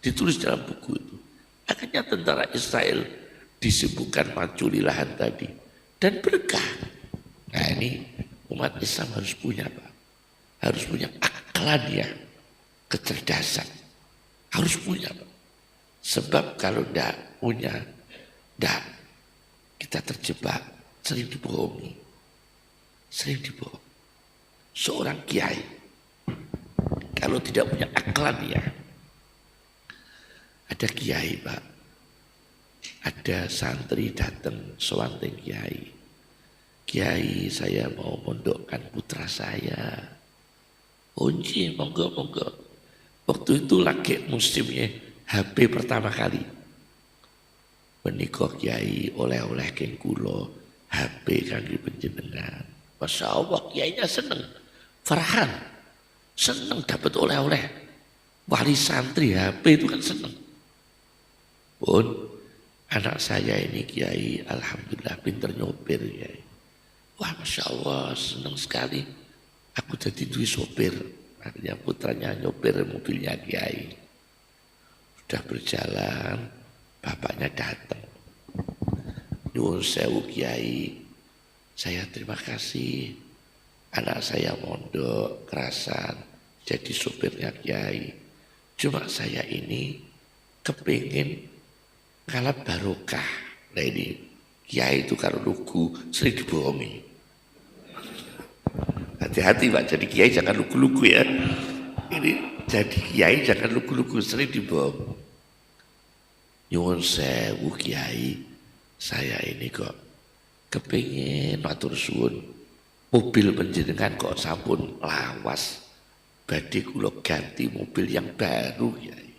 [SPEAKER 1] Ditulis dalam buku itu. Akhirnya tentara Israel disibukkan maculi lahan tadi. Dan berkah. Nah ini umat Islam harus punya Pak. Harus punya aklannya. Kecerdasan. Harus punya Pak. Sebab kalau tidak punya, kita terjebak, sering dibohongi. Sering dibohong. Seorang kiai, kalau tidak punya aklannya, ada kiai Pak, ada santri datang sewanteng kiai. Kiai, saya mau mondokkan putra saya. Onji, monggo. Waktu itu lagi musimnya HP pertama kali. Menikah kiai oleh-oleh keng kula HP kangge panjenengan. Masya Allah kiainya seneng. Farhan seneng dapat oleh-oleh. Wali santri HP itu kan seneng. Pun anak saya ini kiai alhamdulillah pinter nyopir kiai. Wah Masya Allah seneng sekali. Aku jadi duit sopir. Akhirnya putranya nyopir mobilnya kiai. Sudah berjalan, bapaknya datang. Nyuwun sewu kiai, saya terima kasih. Anak saya mondok, kerasan, jadi supirnya kiai. Cuma saya ini kepingin kalap barokah. Nah ini kiai itu kalau lugu sering dibohongi. Hati-hati Pak, jadi kiai jangan lugu-lugu ya. Ini jadi kiai jangan lugu-lugu, sering dibohong. Nyuwun sewu kiai, saya ini kok kepingin matur suwun mobil panjenengan kok sampun lawas, badhe kula ganti mobil yang baru kiai.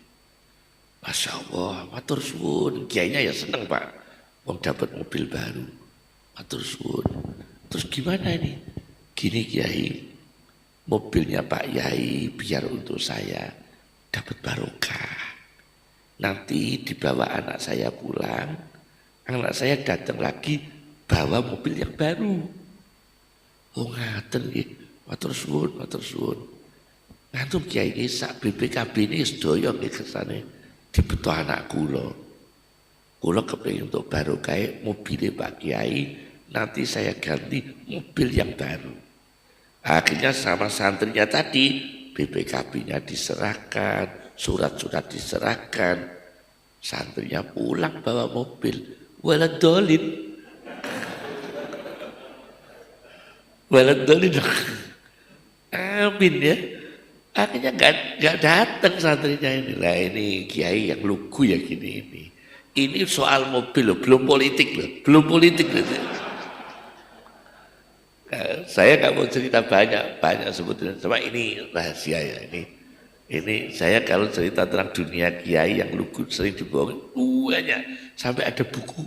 [SPEAKER 1] Masya Allah, matur suwun. Kiainya ya seneng Pak, mau dapat mobil baru. Matur suwun. Terus gimana ini? Gini kiai, mobilnya Pak Yai biar untuk saya dapat barokah. Nanti dibawa anak saya pulang, anak saya datang lagi bawa mobil yang baru. Oh ngaten nggih, matur suwun. Ngantum kiai ini sak BPKB ini sedaya nggih kesane dibeto anak kula. Kula kepengin untuk barokah mobilnya Pak Kiai, nanti saya ganti mobil yang baru. Akhirnya sama santrinya tadi BPKB-nya diserahkan, surat-surat diserahkan, santrinya pulang bawa mobil, waladolin, amin ya. Akhirnya nggak datang santrinya ini. Lah ini kiai yang lugu ya gini ini. Ini soal mobil loh, belum politik loh. Saya nggak mau cerita banyak sebetulnya. Cuma ini rahasia ya ini saya kalau cerita tentang dunia kiai yang lugu sering dibohongin banyak. Sampai ada buku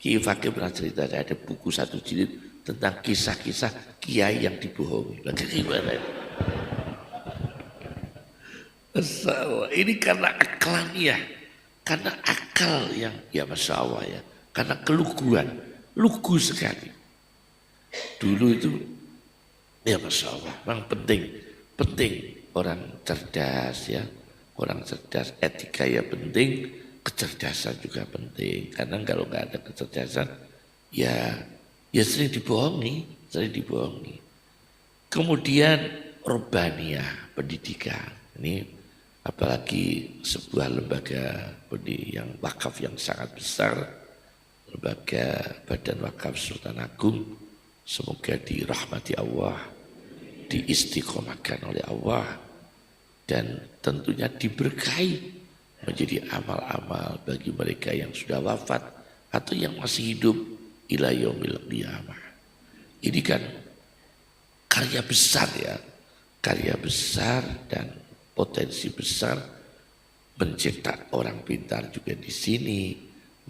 [SPEAKER 1] Kiai Fakih pernah cerita, ada buku 1 jilid tentang kisah-kisah kiai yang dibohongi. Lagi gimana? Ini karena aklaniah, karena akal yang ya Masya Allah ya, karena keluguan, lugu sekali. Dulu itu ya Masya Allah, memang penting orang cerdas ya. Orang cerdas, etika ya penting, kecerdasan juga penting. Karena kalau nggak ada kecerdasan, ya sering dibohongi, Kemudian Robbaniyah, pendidikan. Ini apalagi sebuah lembaga yang wakaf yang sangat besar, lembaga Badan Wakaf Sultan Agung, semoga dirahmati Allah, diistiqomahkan oleh Allah, dan tentunya diberkahi menjadi amal-amal bagi mereka yang sudah wafat atau yang masih hidup ila yaumil qiyamah. Ini kan karya besar ya, karya besar dan potensi besar, mencetak orang pintar juga di sini,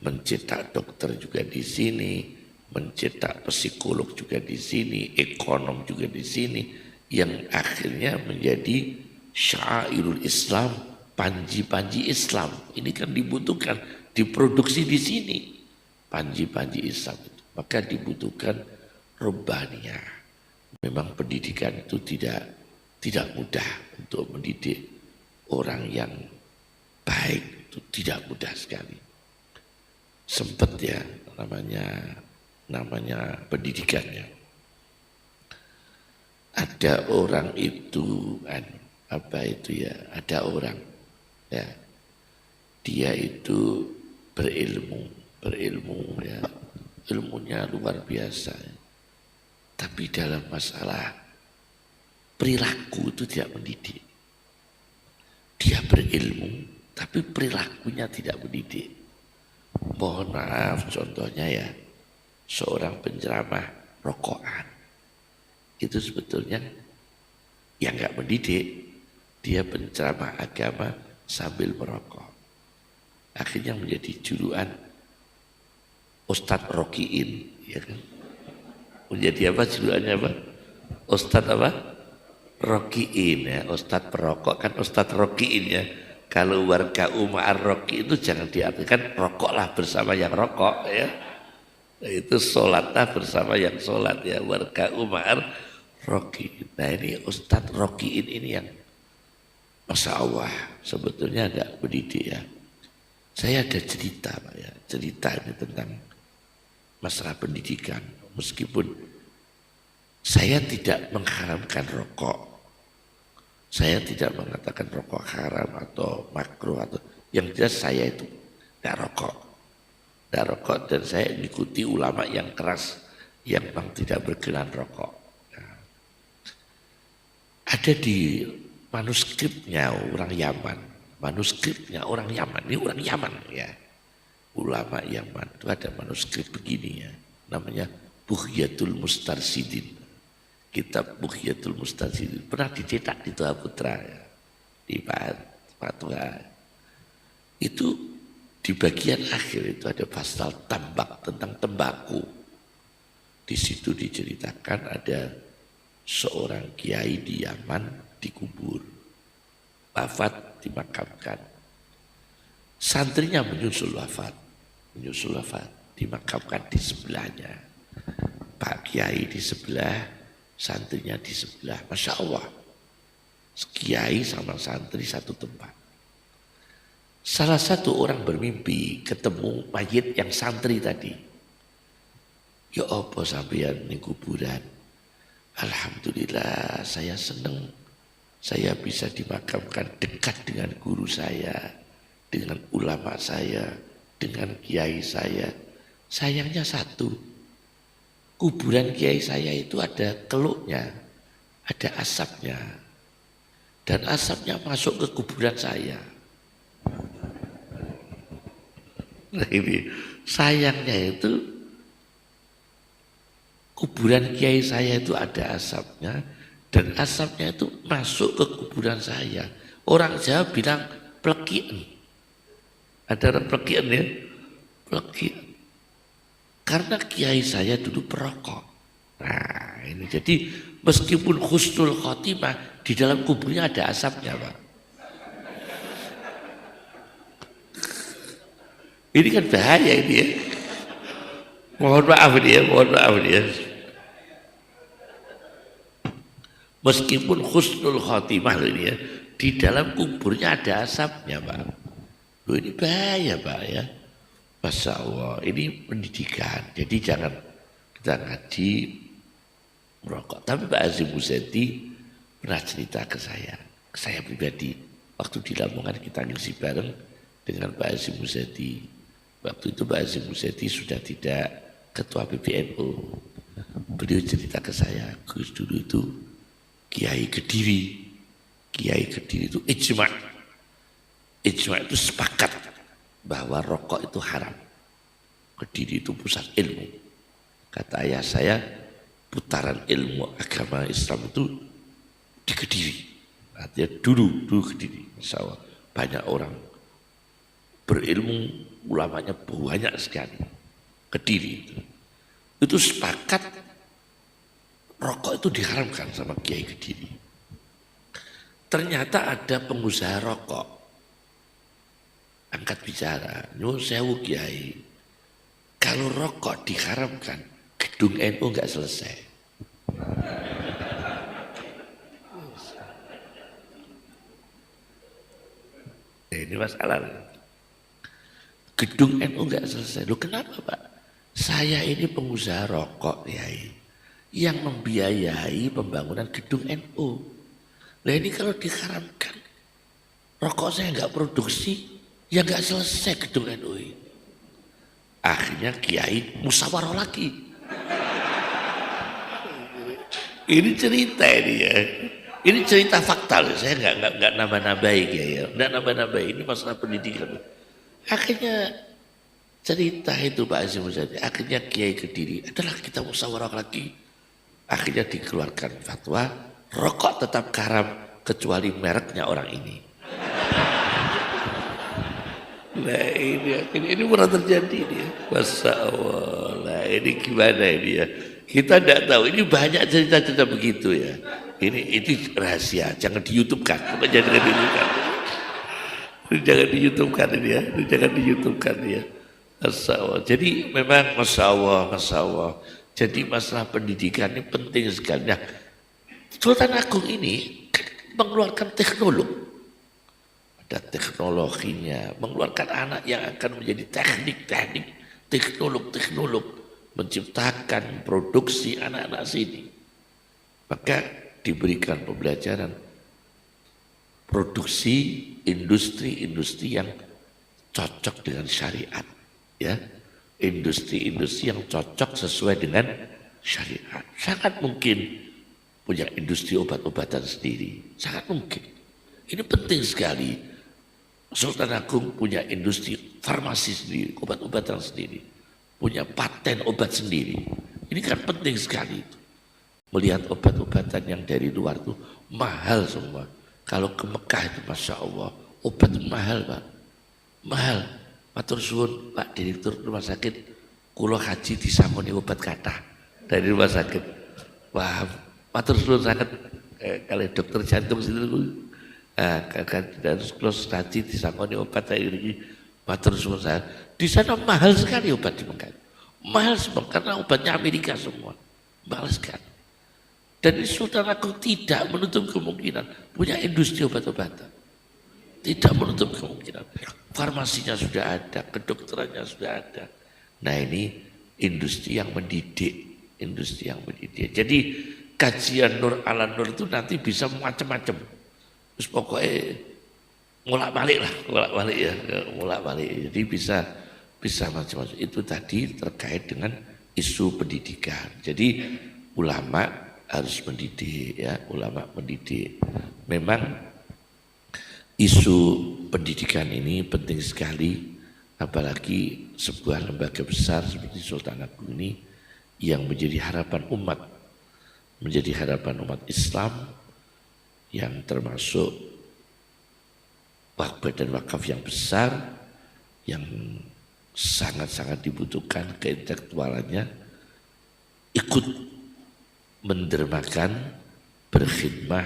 [SPEAKER 1] mencetak dokter juga di sini, mencetak psikolog juga di sini, ekonom juga di sini, yang akhirnya menjadi syairul Islam, panji-panji Islam. Ini kan dibutuhkan, diproduksi di sini panji-panji Islam itu. Maka dibutuhkan Robbaniyah. Memang pendidikan itu tidak mudah untuk mendidik orang yang baik, itu tidak mudah sekali. Sempat ya namanya pendidikannya. Ada orang itu ada orang ya, dia itu berilmu ya, ilmunya luar biasa ya. Tapi dalam masalah perilaku itu tidak mendidik. Dia berilmu tapi perilakunya tidak mendidik. Mohon maaf, contohnya ya, seorang penceramah rokokan itu sebetulnya yang nggak mendidik. Dia penceramah agama sambil merokok. Akhirnya menjadi julukan Ustadz Rokiin, ya kan? Menjadi apa julukannya apa? Ustadz apa? Rokiin ya, Ustadz perokok kan Ustadz Rokiin ya. Kalau warga Umar Roki itu jangan diartikan rokoklah bersama yang rokok ya. Itu sholatlah bersama yang sholat ya, warga Umar Roki. Nah ini Ustadz Rokiin ini yang Masya Allah sebetulnya ada pendidik ya. Saya ada cerita Pak ya, cerita ini tentang masalah pendidikan. Meskipun saya tidak mengharamkan rokok, saya tidak mengatakan rokok haram atau makruh atau yang jelas saya itu tidak rokok dan saya mengikuti ulama yang keras yang memang tidak berkenan rokok. Nah, ada di manuskripnya orang Yaman, ini orang Yaman ya, ulama Yaman itu ada manuskrip begini ya, namanya Bughyatul Mustarsidin. Kitab Bughyatul Mustarsidin pernah dicetak di Toha Putra ya, di Fatwa. Itu di bagian akhir itu ada pasal tambak tentang tembakau. Di situ diceritakan ada seorang kiai di Yaman dikubur, wafat, dimakamkan. Santrinya menyusul wafat, dimakamkan di sebelahnya. Pak Kiai di sebelah, santrinya di sebelah. Masya Allah, kiai sama santri satu tempat. Salah satu orang bermimpi ketemu mayit yang santri tadi. Ya apa sampeyan ning kuburan? Alhamdulillah saya senang, saya bisa dimakamkan dekat dengan guru saya, dengan ulama saya, dengan kiai saya. Sayangnya satu, kuburan kiai saya itu ada keluknya, ada asapnya. Dan asapnya masuk ke kuburan saya. Nah ini sayangnya itu kuburan kiai saya itu ada asapnya dan asapnya itu masuk ke kuburan saya. Orang Jawa bilang plekian. Ada orang plekian ya? Plekian. Karena kiai saya dulu perokok. Nah ini jadi meskipun husnul khotimah di dalam kuburnya ada asapnya Pak. Ini kan bahaya ini ya. Mohon maaf ini ya. Meskipun husnul khotimah loh ini ya, di dalam kuburnya ada asapnya Pak. Loh ini bahaya Pak ya. Masya Allah, ini pendidikan. Jadi jangan kita ngaji merokok. Tapi Pak Azim Muzadi pernah cerita ke saya pribadi. Waktu di Lamongan kita ngisi bareng dengan Pak Azim Muzadi. Waktu itu Pak Azim Muzadi sudah tidak ketua PBNU. Beliau cerita ke saya, Gus dulu itu Kiai Kediri. Kiai Kediri itu ijma. Ijma itu sepakat bahwa rokok itu haram. Kediri itu pusat ilmu. Kata ayah saya, putaran ilmu agama Islam itu di Kediri. Artinya dulu Kediri. Insya Allah banyak orang berilmu, ulamanya banyak sekali. Kediri itu sepakat rokok itu diharamkan sama Kiai Kediri. Ternyata ada pengusaha rokok angkat bicara, nyuwun sewu Kiai, kalau rokok diharamkan, gedung NU nggak selesai. Ini masalah. Gedung NU nggak selesai. Loh kenapa Pak? Saya ini pengusaha rokok Kiai, yang membiayai pembangunan gedung NU. Nah ini kalau diharamkan, rokok saya nggak produksi, ya nggak selesai gedung NU ini. Akhirnya Kiai musyawarah lagi. Ini cerita ini ya. Ini cerita fakta loh. Saya nggak nambah-nambahin ya. Nggak nambah-nambahin. Ini masalah pendidikan. Akhirnya cerita itu Pak Azim Muzadi. Akhirnya Kiai Kediri adalah kita musyawarah lagi. Akhirnya dikeluarkan fatwa rokok tetap haram kecuali mereknya orang ini. Nah ini pernah terjadi ini ya. Masya Allah. Nah ini gimana ini ya. Kita tidak tahu. Ini banyak cerita-cerita begitu ya. Ini rahasia. Jangan di YouTube kan. Jangan di YouTube kan. Jangan di YouTube kan ini ya. Jangan di YouTube kan ya. Masya Allah. Jadi memang Masya Allah. Jadi masalah pendidikan ini penting sekali. Nah, Sultan Agung ini mengeluarkan teknolog. Ada teknologinya. Mengeluarkan anak yang akan menjadi teknik-teknik. Teknolog. Menciptakan produksi anak-anak sini. Maka diberikan pembelajaran produksi industri-industri yang cocok dengan syariat. Ya, industri-industri yang cocok sesuai dengan syariat. Sangat mungkin punya industri obat-obatan sendiri. Sangat mungkin. Ini penting sekali. Sultan Agung punya industri farmasi sendiri, obat-obatan sendiri. Punya paten obat sendiri. Ini kan penting sekali itu. Melihat obat-obatan yang dari luar itu mahal semua. Kalau ke Mekah itu Masya Allah, obat mahal Pak. Mahal. Matur suwun Pak Direktur Rumah Sakit, kula haji disangoni obat kathah dari rumah sakit. Wah, matur suwun sangat kalau dokter jantung situ. Dan kula haji disangoni obat saya ini. Matur suwun saya. Di sana mahal sekali obat di Mekah. Mahal semua karena obatnya Amerika semua. Mahal sekali. Dan Sultan Agung tidak menutup kemungkinan punya industri obat-obatan. Tidak menutup kemungkinan. Farmasinya sudah ada, kedokterannya sudah ada. Nah ini industri yang mendidik. Industri yang mendidik. Jadi kajian Nur ala Nur itu nanti bisa macam-macam. Terus pokoknya mulak-balik lah, mulak-balik. Jadi bisa macam-macam. Itu tadi terkait dengan isu pendidikan. Jadi ulama harus mendidik ya, ulama mendidik. Memang isu pendidikan ini penting sekali, apalagi sebuah lembaga besar seperti Sultan Agung ini yang menjadi harapan umat Islam yang termasuk badan wakaf yang besar yang sangat-sangat dibutuhkan keintelektualannya ikut mendermakan, berkhidmah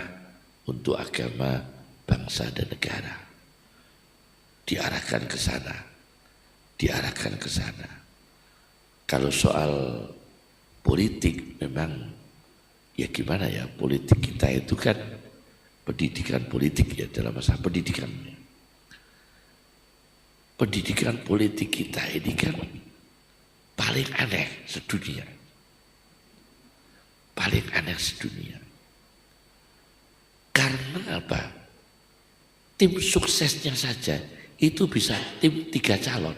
[SPEAKER 1] untuk agama, bangsa dan negara. Diarahkan ke sana. Kalau soal politik memang ya gimana ya, politik kita itu kan pendidikan politik ya, dalam masalah pendidikan. Pendidikan politik kita ini kan paling aneh sedunia. Paling aneh sedunia. Karena apa? Tim suksesnya saja itu bisa tim 3 calon.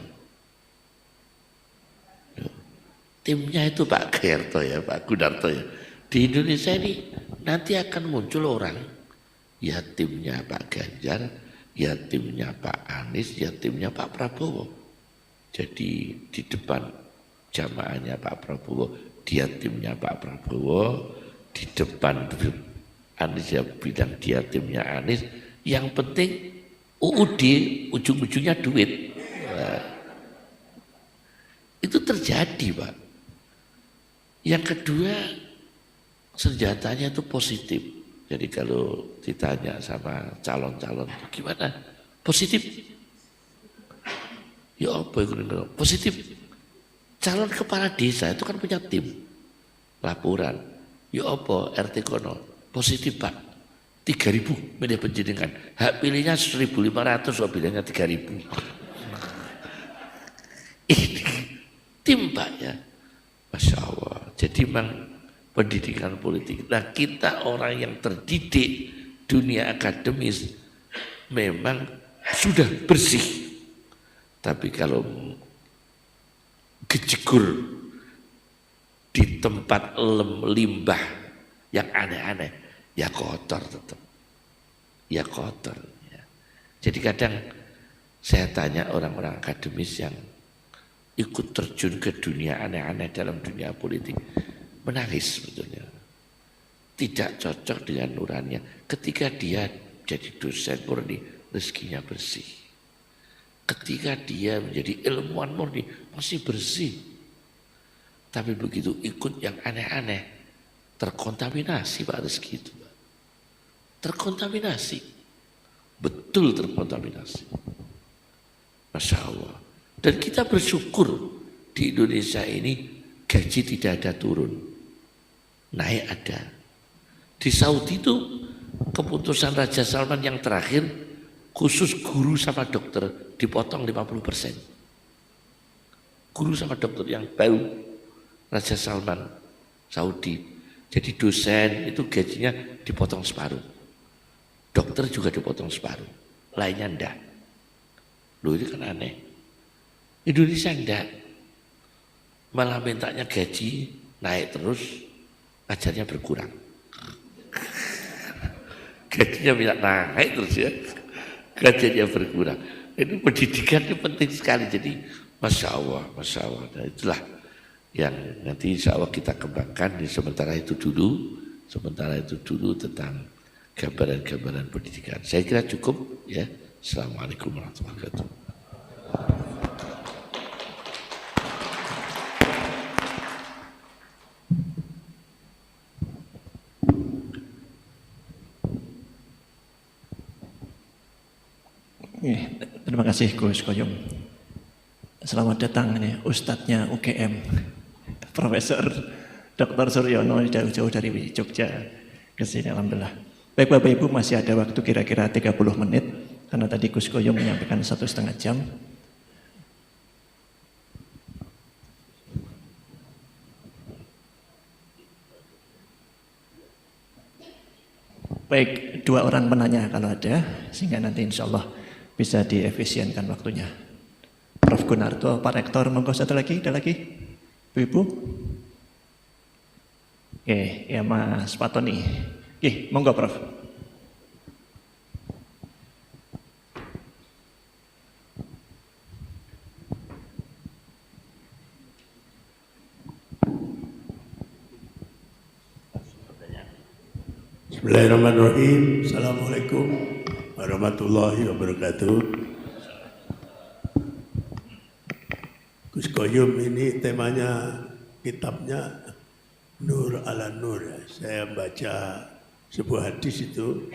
[SPEAKER 1] Timnya itu Pak Gerto ya, Pak Gunarto ya. Di Indonesia ini nanti akan muncul orang, ya timnya Pak Ganjar, ya timnya Pak Anies, ya timnya Pak Prabowo. Jadi di depan jamaahnya Pak Prabowo, dia timnya Pak Prabowo, di depan Anies ya bilang dia timnya Anies. Yang penting UUD ujung-ujungnya duit. Nah, itu terjadi Pak. Yang kedua, senjatanya itu positif. Jadi kalau ditanya sama calon-calon gimana? Positif. Ya apa itu? Positif. Calon kepala desa itu kan punya tim. Laporan. Ya apa RT kono? Positif Pak. 3.000 media penjenengan. Hak pilihnya 1.500, so bilangnya 3.000. Ini tim Pak ya. Masya Allah. Jadi memang pendidikan politik. Nah kita orang yang terdidik dunia akademis memang sudah bersih. Tapi kalau kejegur di tempat limbah yang aneh-aneh, ya kotor tetap. Ya kotor. Ya. Jadi kadang saya tanya orang-orang akademis yang ikut terjun ke dunia aneh-aneh dalam dunia politik, menangis sebetulnya. Tidak cocok dengan nuraninya. Ketika dia jadi dosen murni, rezekinya bersih. Ketika dia menjadi ilmuwan murni, masih bersih. Tapi begitu ikut yang aneh-aneh, terkontaminasi Pak rezeki itu. Terkontaminasi. Betul terkontaminasi. Masya Allah. Dan kita bersyukur di Indonesia ini gaji tidak ada turun. Naik ada. Di Saudi itu keputusan Raja Salman yang terakhir khusus guru sama dokter dipotong 50%. Guru sama dokter yang baru Raja Salman Saudi. Jadi dosen itu gajinya dipotong separuh. Dokter juga dipotong separuh. Lainnya enggak. Loh itu kan aneh. Indonesia enggak. Malah mintanya gaji naik terus, ajarnya berkurang. Gajinya minta naik terus ya, gajinya berkurang. Ini pendidikan itu penting sekali. Jadi Masya Allah, Masya Allah. Nah, itulah yang nanti insya Allah kita kembangkan. Sementara itu dulu tentang gambaran-gambaran pendidikan. Saya kira cukup ya. Assalamualaikum warahmatullahi wabarakatuh.
[SPEAKER 2] Terima kasih Gus Koyum. Selamat datang ini Ustadznya UGM, Profesor Dr. Suryono jauh-jauh dari Jogja ke sini. Alhamdulillah. Baik Bapak Ibu, masih ada waktu kira-kira 30 menit karena tadi Gus Koyum menyampaikan 1,5 jam. Baik, 2 orang penanya kalau ada, sehingga nanti insya Allah bisa diefisienkan waktunya. Prof. Gunarto, Pak Rektor, monggo satu lagi, ada lagi? Ibu? Oke, ya Mas Patoni. Oke, monggo Prof.
[SPEAKER 3] Bismillahirrahmanirrahim. Assalamualaikum warahmatullahi wabarakatuh. Gus Koyum ini temanya kitabnya Nur ala Nur. Saya baca sebuah hadis itu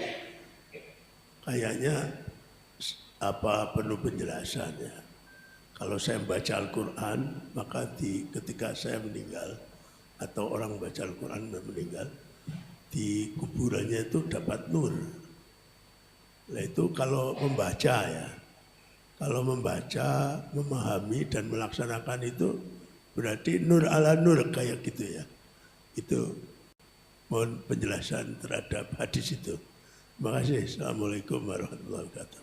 [SPEAKER 3] kayaknya penuh penjelasannya. Kalau saya membaca Al-Quran, maka ketika saya meninggal atau orang baca Al-Quran dan meninggal, di kuburannya itu dapat nur. Nah itu kalau membaca ya, kalau membaca, memahami dan melaksanakan itu berarti nur ala nur kayak gitu ya. Itu mohon penjelasan terhadap hadis itu. Terima kasih. Assalamualaikum warahmatullahi wabarakatuh.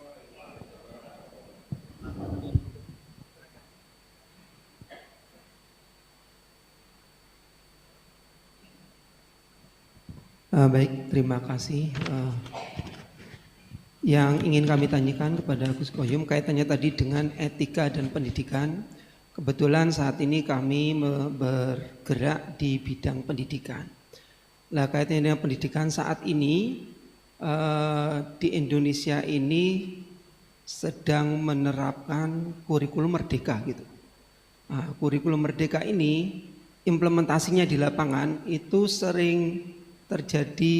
[SPEAKER 4] Baik, terima kasih. Yang ingin kami tanyakan kepada Gus Koyum kaitannya tadi dengan etika dan pendidikan. Kebetulan saat ini kami bergerak di bidang pendidikan. Nah, kaitannya dengan pendidikan saat ini di Indonesia ini sedang menerapkan kurikulum merdeka gitu. Nah, kurikulum merdeka ini implementasinya di lapangan itu sering terjadi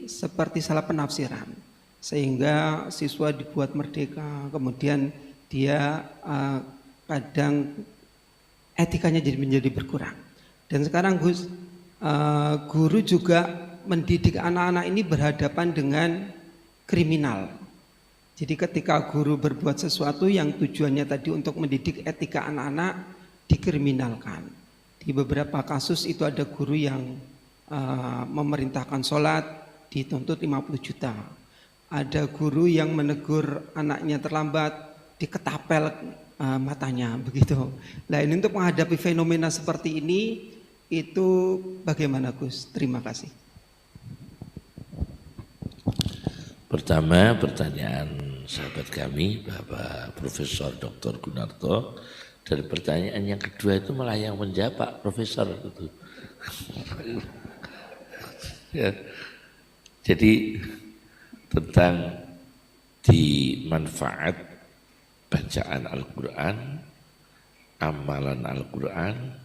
[SPEAKER 4] seperti salah penafsiran, sehingga siswa dibuat merdeka, kemudian dia kadang etikanya menjadi berkurang. Dan sekarang Gus, guru juga mendidik anak-anak ini berhadapan dengan kriminal. Jadi ketika guru berbuat sesuatu yang tujuannya tadi untuk mendidik etika anak-anak, dikriminalkan. Di beberapa kasus itu ada guru yang memerintahkan sholat dituntut 50 juta. Ada guru yang menegur anaknya terlambat diketapel matanya begitu. Nah ini untuk menghadapi fenomena seperti ini itu bagaimana Gus? Terima kasih.
[SPEAKER 1] Pertama pertanyaan sahabat kami Bapak Profesor Dr. Gunarto, dan pertanyaan yang kedua itu malah yang menjawab Pak Profesor itu. Ya. Jadi tentang di manfaat bacaan Al-Quran, amalan Al-Quran,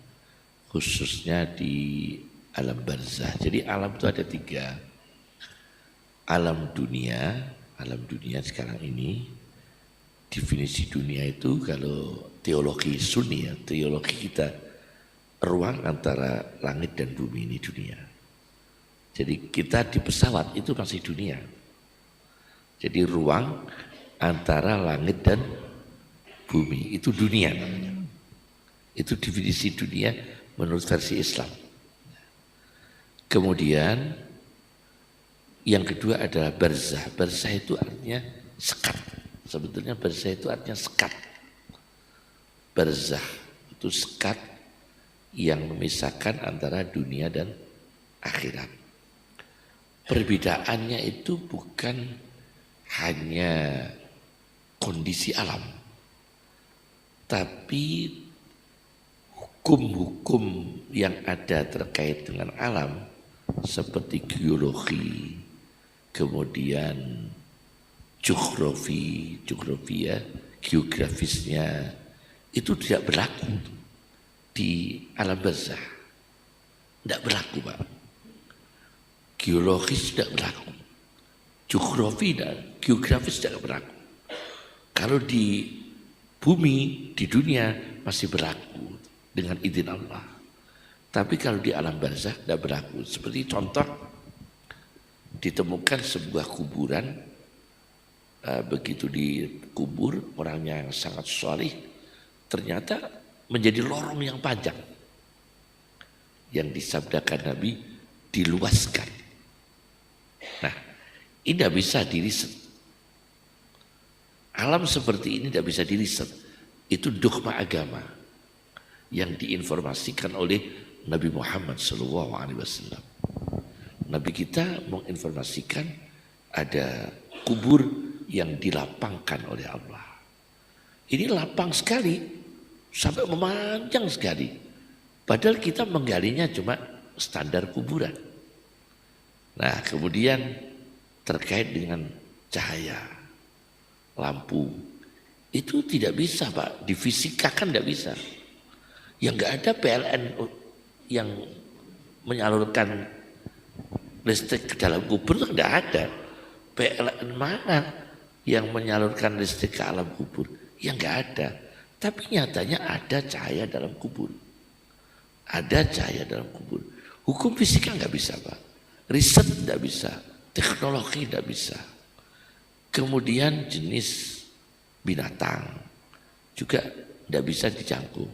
[SPEAKER 1] khususnya di alam barzah. Jadi alam itu ada 3. Alam dunia sekarang ini, definisi dunia itu kalau teologi Sunni ya, teologi kita, ruang antara langit dan bumi ini dunia. Jadi kita di pesawat itu masih dunia. Jadi ruang antara langit dan bumi itu dunia namanya. Itu definisi dunia menurut versi Islam. Kemudian yang kedua adalah barzah. Barzah itu artinya sekat. Sebetulnya barzah itu artinya sekat. Barzah itu sekat yang memisahkan antara dunia dan akhirat. Perbedaannya itu bukan hanya kondisi alam, tapi hukum-hukum yang ada terkait dengan alam seperti geologi, kemudian geografisnya itu tidak berlaku di alam barzah. Tidak berlaku Pak. Geologis tidak berlaku. Geografi dan geografis tidak berlaku. Kalau di bumi, di dunia masih berlaku dengan izin Allah. Tapi kalau di alam barzah tidak berlaku. Seperti contoh, ditemukan sebuah kuburan, begitu dikubur orangnya yang sangat solih, ternyata menjadi lorong yang panjang. Yang disabdakan Nabi, diluaskan. Nah, ini tidak bisa diriset. Alam seperti ini tidak bisa diriset. Itu dogma agama yang diinformasikan oleh Nabi Muhammad SAW. Nabi kita menginformasikan ada kubur yang dilapangkan oleh Allah. Ini lapang sekali, sampai memanjang sekali. Padahal kita menggalinya cuma standar kuburan. Nah kemudian terkait dengan cahaya, lampu, itu tidak bisa Pak, difisikakan tidak bisa. Yang enggak ada PLN yang menyalurkan listrik ke dalam kubur itu tidak ada. PLN mana yang menyalurkan listrik ke alam kubur? Yang enggak ada. Tapi nyatanya ada cahaya dalam kubur. Ada cahaya dalam kubur. Hukum fisika enggak bisa Pak. riset tidak bisa, teknologi tidak bisa. Kemudian jenis binatang juga tidak bisa dijangkau.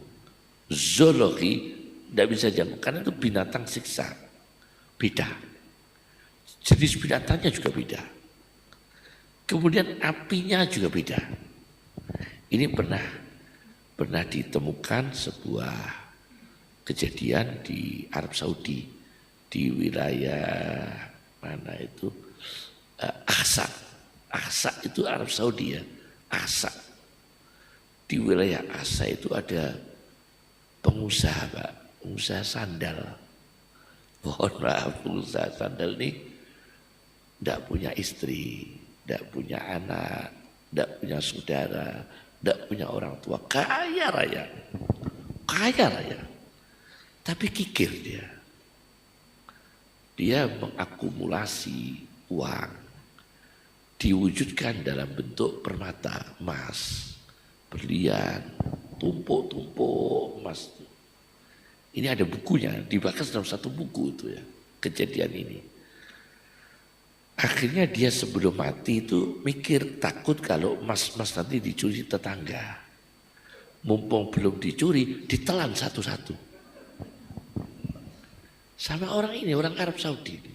[SPEAKER 1] Zoologi tidak bisa dijangkau karena itu binatang siksa, beda. Jenis binatangnya juga beda. Kemudian apinya juga beda. Ini pernah ditemukan sebuah kejadian di Arab Saudi, di wilayah mana itu, Ahsa. Ahsa itu Arab Saudi ya, Ahsa. Di wilayah Ahsa itu ada pengusaha Pak, pengusaha sandal. Mohon maaf, pengusaha sandal ini tidak punya istri, tidak punya anak, tidak punya saudara, tidak punya orang tua, kaya raya. Tapi kikir dia. Dia mengakumulasi uang, diwujudkan dalam bentuk permata, emas, berlian, tumpuk-tumpuk emas. Ini ada bukunya, dibahas dalam satu buku itu ya, kejadian ini. Akhirnya dia sebelum mati itu mikir takut kalau emas-emas nanti dicuri tetangga. Mumpung belum dicuri, ditelan satu-satu. Sama orang ini, orang Arab Saudi ini.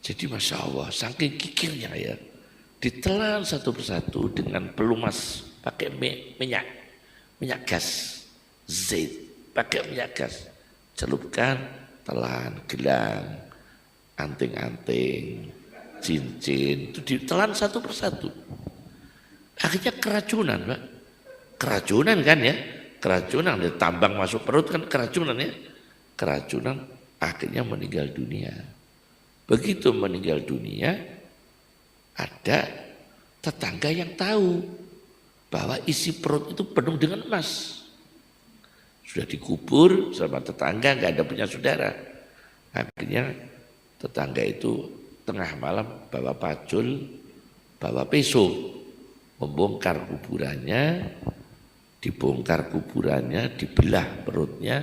[SPEAKER 1] Jadi Masya Allah, saking kikirnya ya, ditelan satu persatu dengan pelumas pakai minyak gas, zait, pakai minyak gas. Celupkan, telan, gelang, anting-anting, cincin, itu ditelan satu persatu. Akhirnya keracunan Pak. Keracunan kan ya, keracunan, tambang masuk perut kan keracunan ya. Keracunan akhirnya meninggal dunia. Begitu meninggal dunia, ada tetangga yang tahu bahwa isi perut itu penuh dengan emas. Sudah dikubur sama tetangga, nggak ada punya saudara. Akhirnya tetangga itu tengah malam bawa pacul, bawa pisau, membongkar kuburannya, dibongkar kuburannya, dibelah perutnya,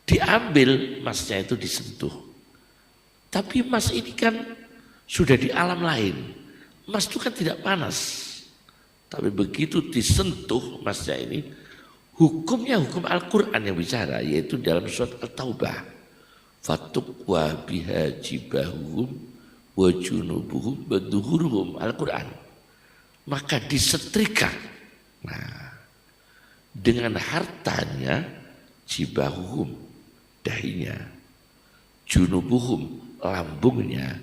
[SPEAKER 1] diambil emasnya itu disentuh. Tapi emas ini kan sudah di alam lain. Emas itu kan tidak panas. Tapi begitu disentuh emasnya ini, hukumnya hukum Al-Quran yang bicara, yaitu dalam surat At-Taubah. Fatukwa biha jibahuhum wa junubuhum wa duhuruhum, Al-Quran. Maka disetrika. Nah, dengan hartanya jibahuhum, dahinya, junubuhum, lambungnya,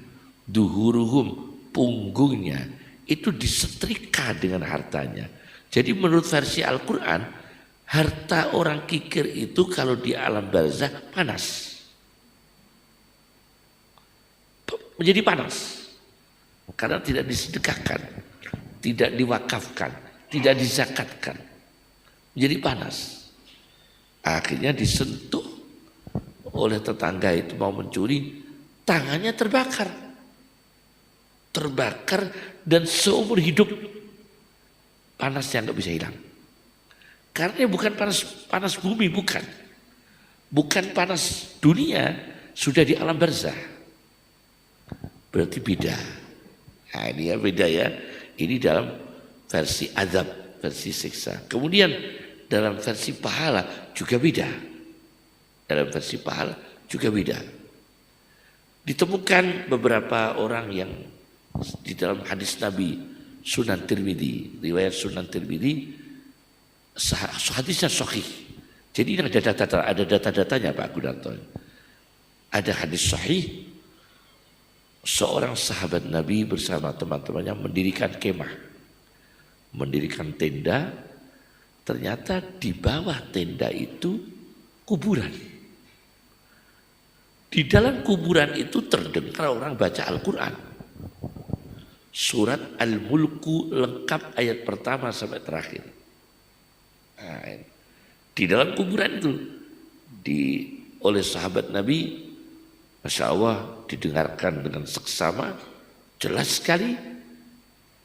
[SPEAKER 1] duhuruhum, punggungnya, itu disetrika dengan hartanya. Jadi menurut versi Al-Quran, harta orang kikir itu kalau di alam barzah panas. Menjadi panas. Karena tidak disedekahkan, tidak diwakafkan, tidak dizakatkan. Menjadi panas. Akhirnya disentuh oleh tetangga itu mau mencuri, tangannya terbakar. Terbakar dan seumur hidup panasnya nggak bisa hilang. Karena bukan panas bumi, bukan. Bukan panas dunia, sudah di alam barzah. Berarti beda. Nah ini ya beda ya. Ini dalam versi azab, versi siksa. Kemudian dalam versi pahala juga beda. Dalam versi pahala juga beda. Ditemukan beberapa orang yang di dalam hadis Nabi Sunan Tirmidzi, riwayat Sunan Tirmidzi, hadisnya sahih. Jadi ini ada data-datanya Pak Gunarto. Ada hadis sahih, seorang sahabat Nabi bersama teman-temannya mendirikan kemah, mendirikan tenda. Ternyata di bawah tenda itu kuburan. Di dalam kuburan itu terdengar orang baca Al-Quran. Surat Al-Mulku lengkap ayat pertama sampai terakhir. Nah, di dalam kuburan itu oleh sahabat Nabi, Masya Allah didengarkan dengan seksama, jelas sekali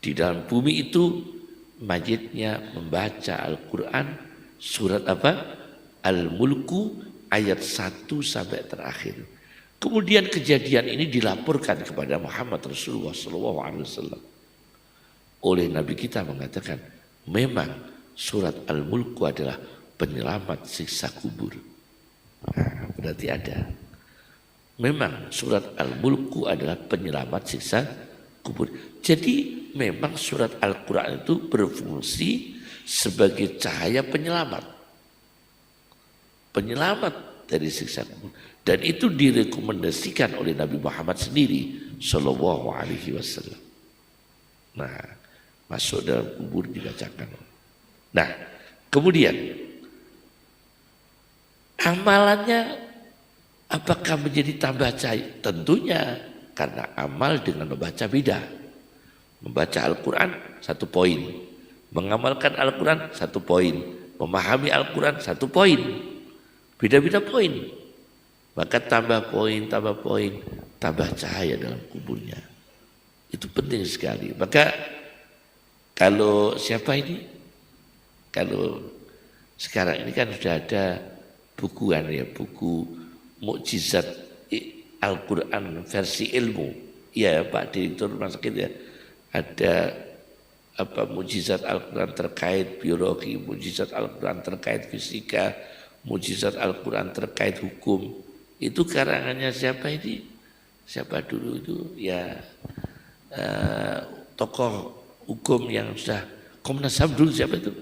[SPEAKER 1] di dalam bumi itu mayitnya membaca Al-Quran, surat apa? Al-Mulku ayat 1 sampai terakhir. Kemudian kejadian ini dilaporkan kepada Muhammad Rasulullah SAW. Oleh Nabi kita mengatakan, memang surat Al-Mulku adalah penyelamat siksa kubur. Nah, berarti ada. Memang surat Al-Mulku adalah penyelamat siksa kubur. Jadi memang surat Al-Quran itu berfungsi sebagai cahaya penyelamat. Penyelamat dari siksa kubur. Dan itu direkomendasikan oleh Nabi Muhammad sendiri Sallallahu Alaihi Wasallam. Nah, masuk dalam kubur dibacakan. Nah, kemudian amalannya apakah menjadi tambah cahaya? Tentunya, karena amal dengan membaca beda. Membaca Al-Quran 1 poin, mengamalkan Al-Quran 1 poin, memahami Al-Quran 1 poin, beda-beda poin. Maka tambah poin, tambah cahaya dalam kuburnya. Itu penting sekali. Maka kalau siapa ini? Kalau sekarang ini kan sudah ada bukuan ya, buku Mukjizat Al-Quran versi ilmu. Ya Pak Direktur Rumah Sakit ya. Ada mukjizat Al-Quran terkait biologi, mukjizat Al-Quran terkait fisika, mukjizat Al-Quran terkait hukum. Itu karangannya siapa ini? Siapa dulu itu? Ya tokoh hukum yang sudah Komnas HAM dulu, siapa itu?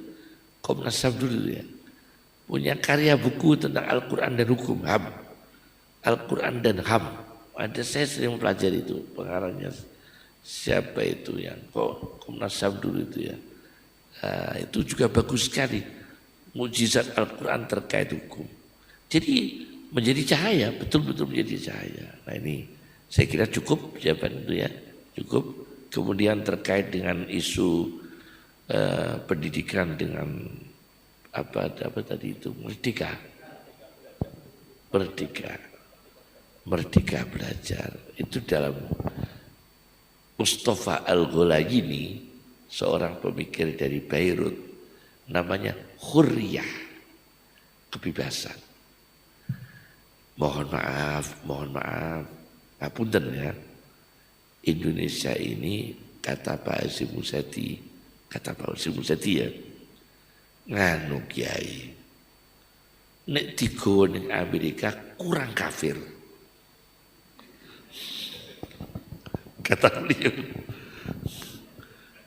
[SPEAKER 1] Komnas HAM dulu ya. Punya karya buku tentang Al-Quran dan hukum, HAM. Al-Quran dan HAM. Ada, saya sering mempelajari itu, pengarangnya siapa itu yang Komnas HAM dulu itu ya. Itu juga bagus sekali. Mukjizat Al-Quran terkait hukum. Jadi menjadi cahaya, betul-betul menjadi cahaya. Nah ini saya kira cukup jawaban itu ya, cukup. Kemudian terkait dengan isu pendidikan dengan apa tadi itu, merdeka belajar. Itu dalam Mustafa Al-Gholayini, seorang pemikir dari Beirut, namanya hurriyah, kebebasan. Mohon maaf, ngapunten ya. Indonesia ini kata Pak Hasyim Muzadi ya, nganu kiai, nek digawa ning Amerika kurang kafir. Kata beliau,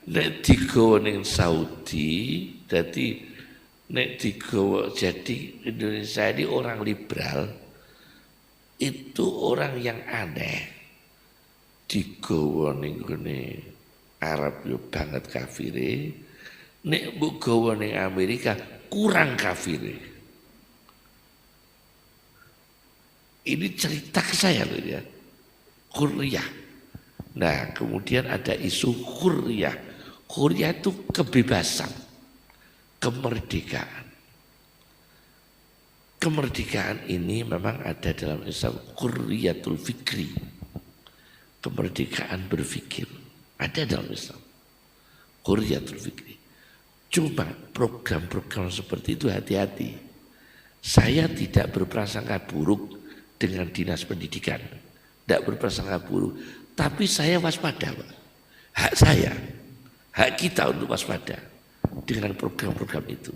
[SPEAKER 1] nek digawa ning Saudi, jadi nek digawa, jadi Indonesia ini orang liberal. Itu orang yang aneh, digawa ning gone Arab yo banget kafire, nek mbok gawa ning Amerika kurang kafire. Ini cerita ke saya loh ya, hurriyah. Nah kemudian ada isu hurriyah. Hurriyah itu kebebasan, kemerdekaan. Kemerdekaan ini memang ada dalam Islam, hurriyatul fikri, kemerdekaan berpikir, ada dalam Islam, hurriyatul fikri. Cuma program-program seperti itu hati-hati. Saya tidak berprasangka buruk dengan dinas pendidikan, tidak berprasangka buruk, tapi saya waspada, Pak. Hak saya, hak kita untuk waspada dengan program-program itu.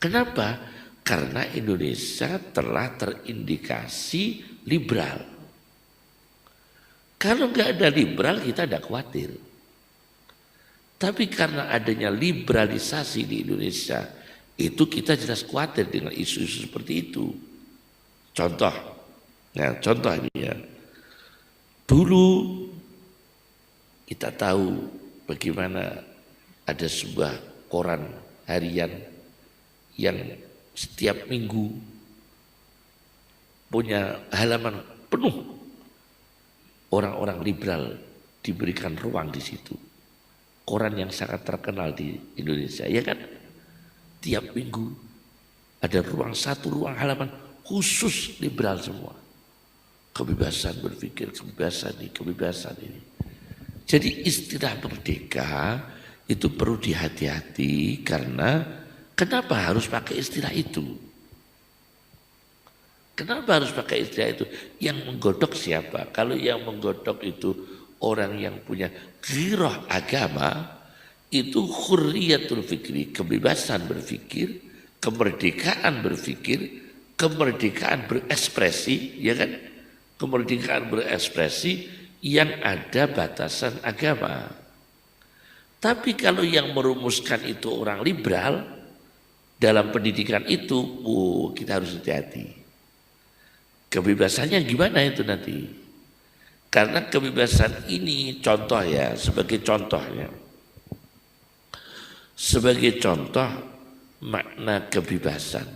[SPEAKER 1] Kenapa? Karena Indonesia telah terindikasi liberal. Kalau nggak ada liberal kita tidak khawatir. Tapi karena adanya liberalisasi di Indonesia, itu kita jelas khawatir dengan isu-isu seperti itu. Contoh ini ya. Dulu kita tahu bagaimana ada sebuah koran harian yang setiap minggu punya halaman penuh orang-orang liberal, diberikan ruang di situ. Koran yang sangat terkenal di Indonesia, ya kan? Tiap minggu ada satu ruang halaman khusus liberal semua. Kebebasan berpikir, kebebasan ini. Jadi istilah merdeka itu perlu dihati-hati karena kenapa harus pakai istilah itu? Kenapa harus pakai istilah itu? Yang menggodok siapa? Kalau yang menggodok itu orang yang punya ghirah agama, itu hurriyatul fikri, kebebasan berpikir, kemerdekaan berpikir, kemerdekaan berekspresi, ya kan? Kemerdekaan berekspresi yang ada batasan agama. Tapi kalau yang merumuskan itu orang liberal, dalam pendidikan itu, kita harus hati-hati. Kebebasannya gimana itu nanti? Karena kebebasan ini contoh ya, sebagai contohnya. Sebagai contoh makna kebebasan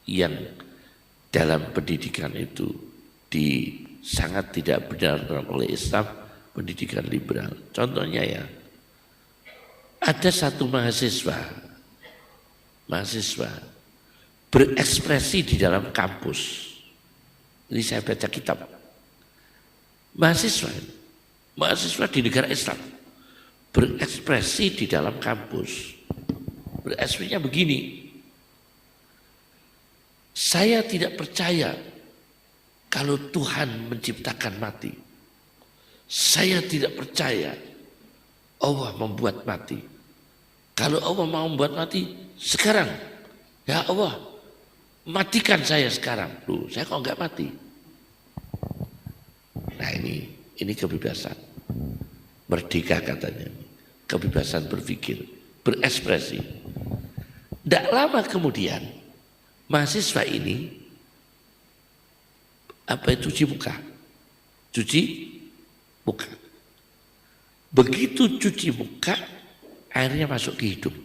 [SPEAKER 1] yang dalam pendidikan itu sangat tidak benar oleh Islam, pendidikan liberal. Contohnya ya, ada satu mahasiswa berekspresi di dalam kampus. Ini saya baca kitab. Mahasiswa di negara Islam berekspresi di dalam kampus. Berekspresinya begini. Saya tidak percaya kalau Tuhan menciptakan mati. Saya tidak percaya Allah membuat mati. Kalau Allah mau membuat mati sekarang, ya Allah, matikan saya sekarang. Loh, saya kok enggak mati? Nah ini kebebasan. Merdeka katanya. Kebebasan berpikir, berekspresi. Tidak lama kemudian mahasiswa ini cuci muka. Begitu cuci muka, airnya masuk ke hidung.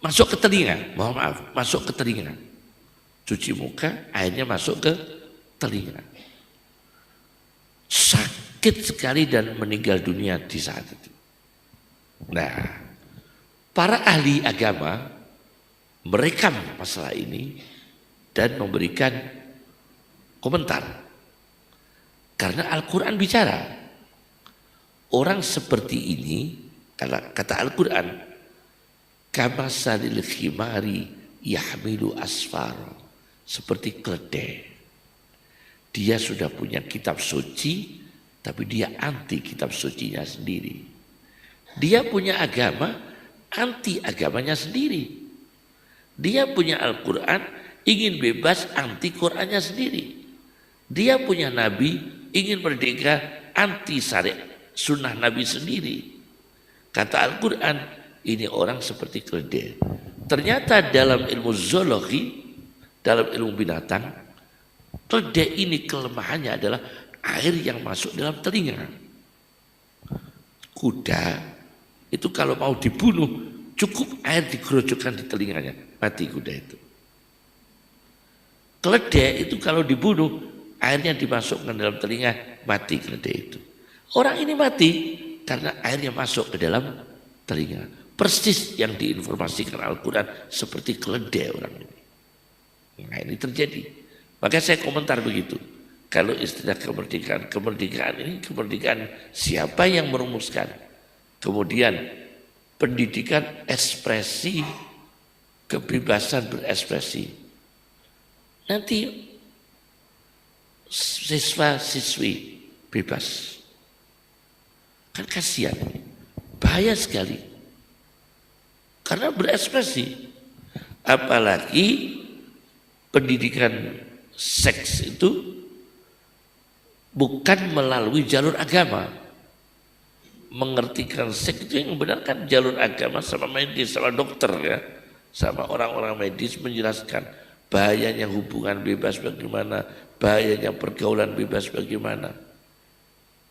[SPEAKER 1] Masuk ke telinga. Mohon maaf, masuk ke telinga. Cuci muka, airnya masuk ke telinga. Sakit sekali dan meninggal dunia di saat itu. Nah, para ahli agama merekam masalah ini dan memberikan komentar. Karena Al-Quran bicara, orang seperti ini, kata Al-Quran, kamasalil khimari yahmilu asfar, seperti keledai. Dia sudah punya kitab suci, tapi dia anti kitab sucinya sendiri. Dia punya agama, anti agamanya sendiri. Dia punya Al-Quran, ingin bebas, anti Qurannya sendiri. Dia punya Nabi, ingin merdeka, anti syariat sunnah Nabi sendiri. Kata Al-Quran, ini orang seperti keledai. Ternyata dalam ilmu zoologi, dalam ilmu binatang, keledai ini kelemahannya adalah air yang masuk dalam telinga. Kuda itu kalau mau dibunuh, cukup air digerojokkan di telinganya, mati kuda itu. Keledai itu kalau dibunuh, airnya dimasukkan dalam telinga, mati keledai itu. Orang ini mati karena airnya masuk ke dalam telinga. Persis yang diinformasikan Al-Quran seperti keledai orang ini. Nah ini terjadi. Maka saya komentar begitu. Kalau istilah kemerdekaan ini kemerdekaan siapa yang merumuskan? Kemudian pendidikan ekspresi, kebebasan berekspresi. Nanti siswa-siswi bebas. Kan kasihan, bahaya sekali. Karena berekspresi. Apalagi pendidikan seks itu bukan melalui jalur agama. Mengertikan seks itu yang benar kan jalur agama sama medis, sama dokter ya. Sama orang-orang medis menjelaskan bahayanya hubungan bebas bagaimana, bahayanya pergaulan bebas bagaimana.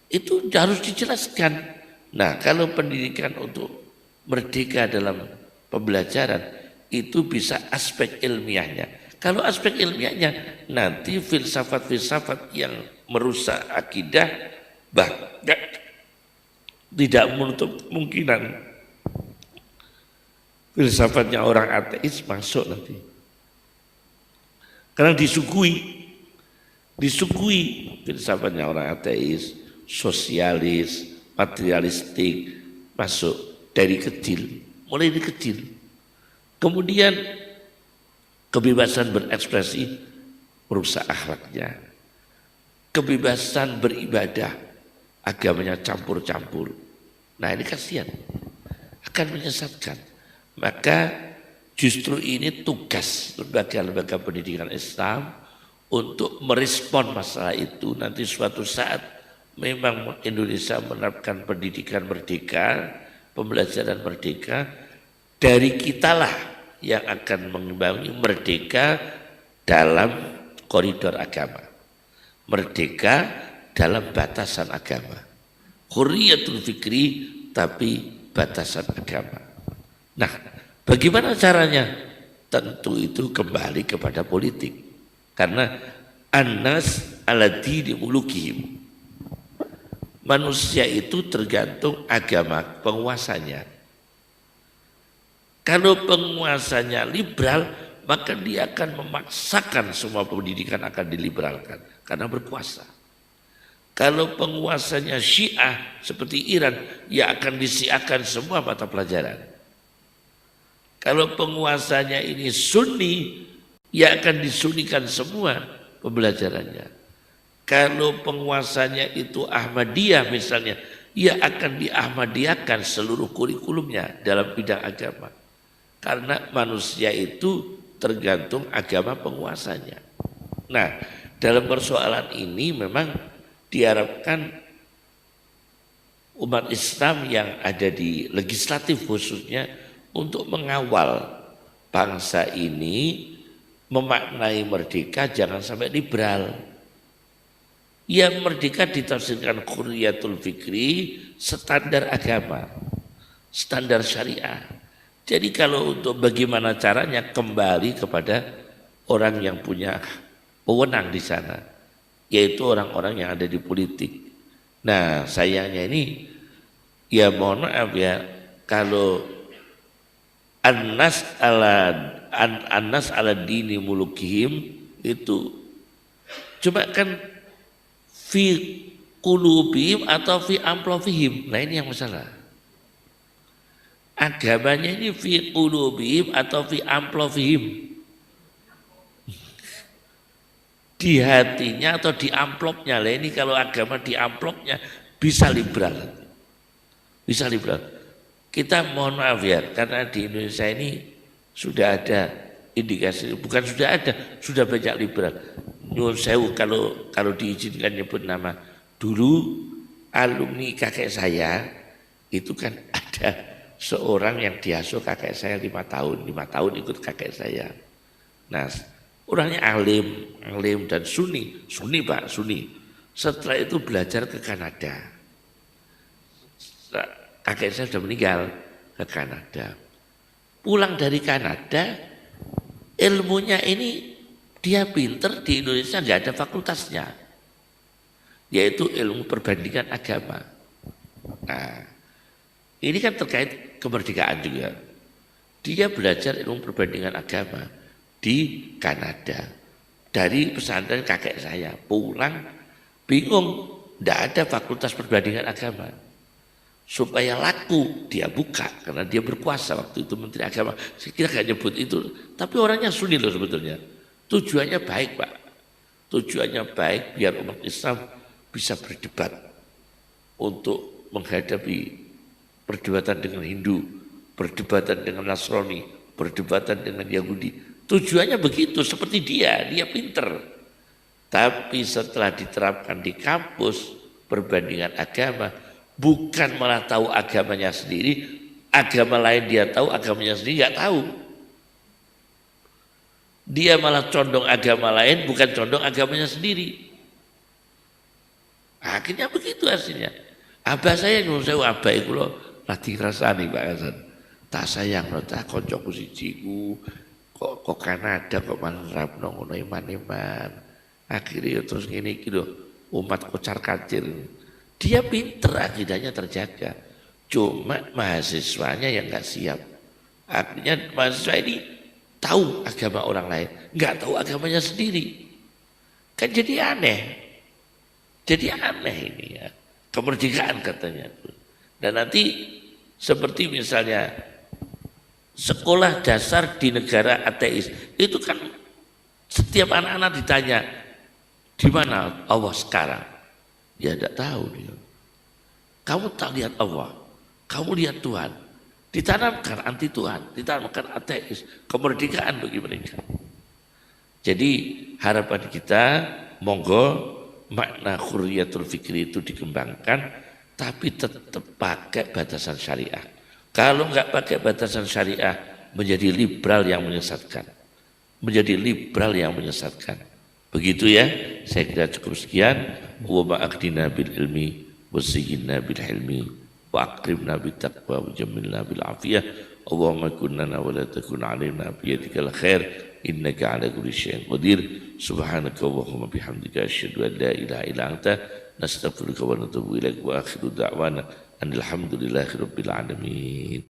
[SPEAKER 1] Itu harus dijelaskan. Nah kalau pendidikan untuk merdeka dalam pembelajaran itu bisa aspek ilmiahnya. Kalau aspek ilmiahnya nanti filsafat-filsafat yang merusak akidah bahkan tidak menutup kemungkinan filsafatnya orang ateis masuk nanti. Karena disuguhi filsafatnya orang ateis, sosialis, materialistik masuk dari kecil, mulai dari kecil. Kemudian kebebasan berekspresi merusak akhlaknya. Kebebasan beribadah, agamanya campur-campur. Nah ini kasihan, akan menyesatkan. Maka justru ini tugas lembaga-lembaga pendidikan Islam untuk merespon masalah itu. Nanti suatu saat memang Indonesia menerapkan pendidikan merdeka, pembelajaran merdeka, dari kitalah yang akan mengimbangi merdeka dalam koridor agama. Merdeka dalam batasan agama. Hurriyatul fikri tapi batasan agama. Nah, bagaimana caranya? Tentu itu kembali kepada politik. Karena annas ala dini mulukihim. Manusia itu tergantung agama penguasanya. Kalau penguasanya liberal, maka dia akan memaksakan semua pendidikan akan diliberalkan karena berkuasa. Kalau penguasanya Syiah seperti Iran, ya akan disiakan semua mata pelajaran. Kalau penguasanya ini Sunni, ya akan disunikan semua pembelajarannya. Kalau penguasanya itu Ahmadiyah misalnya, ya akan diahmadiyahkan seluruh kurikulumnya dalam bidang agama. Karena manusia itu tergantung agama penguasanya. Nah, dalam persoalan ini memang diharapkan umat Islam yang ada di legislatif khususnya untuk mengawal bangsa ini memaknai merdeka jangan sampai liberal. Ya merdeka ditafsirkan hurriyatul fikri standar agama, standar syariah. Jadi kalau untuk bagaimana caranya kembali kepada orang yang punya wewenang di sana, yaitu orang-orang yang ada di politik. Nah sayangnya ini, ya mohon maaf ya, kalau annas ala dini mulukihim itu cuma kan fi qulubihim atau fi amplofihim. Nah ini yang masalah. Agamanya ini fi qulubihim atau fi amplofihim. Di hatinya atau di amplopnya. Lah ini kalau agama di amplopnya bisa liberal. Bisa liberal. Kita mohon maaf ya, karena di Indonesia ini sudah ada indikasi, bukan sudah ada, sudah banyak liberal. Nyuwun sewu kalau diizinkan nyebut nama. Dulu alumni kakek saya itu kan ada seorang yang diasuh kakek saya 5 tahun ikut kakek saya. Nah, orangnya alim dan sunni Pak, sunni. Setelah itu belajar ke Kanada. Kakek saya sudah meninggal ke Kanada. Pulang dari Kanada, ilmunya ini dia pinter, di Indonesia nggak ada fakultasnya, yaitu ilmu perbandingan agama. Nah, ini kan terkait kemerdekaan juga. Dia belajar ilmu perbandingan agama di Kanada dari pesantren kakek saya. Pulang bingung, tidak ada fakultas perbandingan agama. Supaya laku dia buka karena dia berkuasa waktu itu menteri agama. Saya kira gak nyebut itu, tapi orangnya sunni loh sebetulnya. Tujuannya baik Pak. Tujuannya baik biar umat Islam bisa berdebat untuk menghadapi perdebatan dengan Hindu, perdebatan dengan Nasrani, perdebatan dengan Yahudi. Tujuannya begitu, seperti dia pinter. Tapi setelah diterapkan di kampus perbandingan agama, bukan malah tahu agamanya sendiri, agama lain dia tahu, agamanya sendiri nggak tahu. Dia malah condong agama lain, bukan condong agamanya sendiri. Akhirnya begitu hasilnya. Abah saya nyuruh saya, abah itu loh, latih rasani Pak Hasan. Tak sayang loh, tak koncoku sijiku, kok Kanada, kok menerapno ngono iman-iman. Akhirnya terus gini gitu, umat kocar kacir. Dia pinter, akidahnya terjaga. Cuma mahasiswanya yang nggak siap. Akhirnya mahasiswa ini tahu agama orang lain, nggak tahu agamanya sendiri. Kan jadi aneh. Jadi aneh ini ya. Kemerdekaan katanya. Dan nanti seperti misalnya sekolah dasar di negara ateis itu kan setiap anak-anak ditanya di mana Allah sekarang, ya tidak tahu dia. Kamu tak lihat Allah, kamu lihat Tuhan. Ditanamkan anti Tuhan, ditanamkan ateis, kemerdekaan bagi mereka. Jadi harapan kita, monggo makna khurriyatul fikri itu dikembangkan, tapi tetap pakai batasan syariah. Kalau nggak pakai batasan syariah, menjadi liberal yang menyesatkan. Menjadi liberal yang menyesatkan. Begitu ya, saya kira cukup sekian. Wa ma'akdina bil ilmi, wa sayyidina bil hilmi, wa akrimna bil taqwa, wa jamilna bil afiyah. Allahumma kunnana wa la takun alimna biyadikal khair, innaka ala kulli syai'in qadir. Subhanaka Allahumma bihamdika asyhadu an la ilaha illa anta nastaghfiruka wa natubu ilaik wa akhiru da'wana alhamdulillahi rabbil alamin.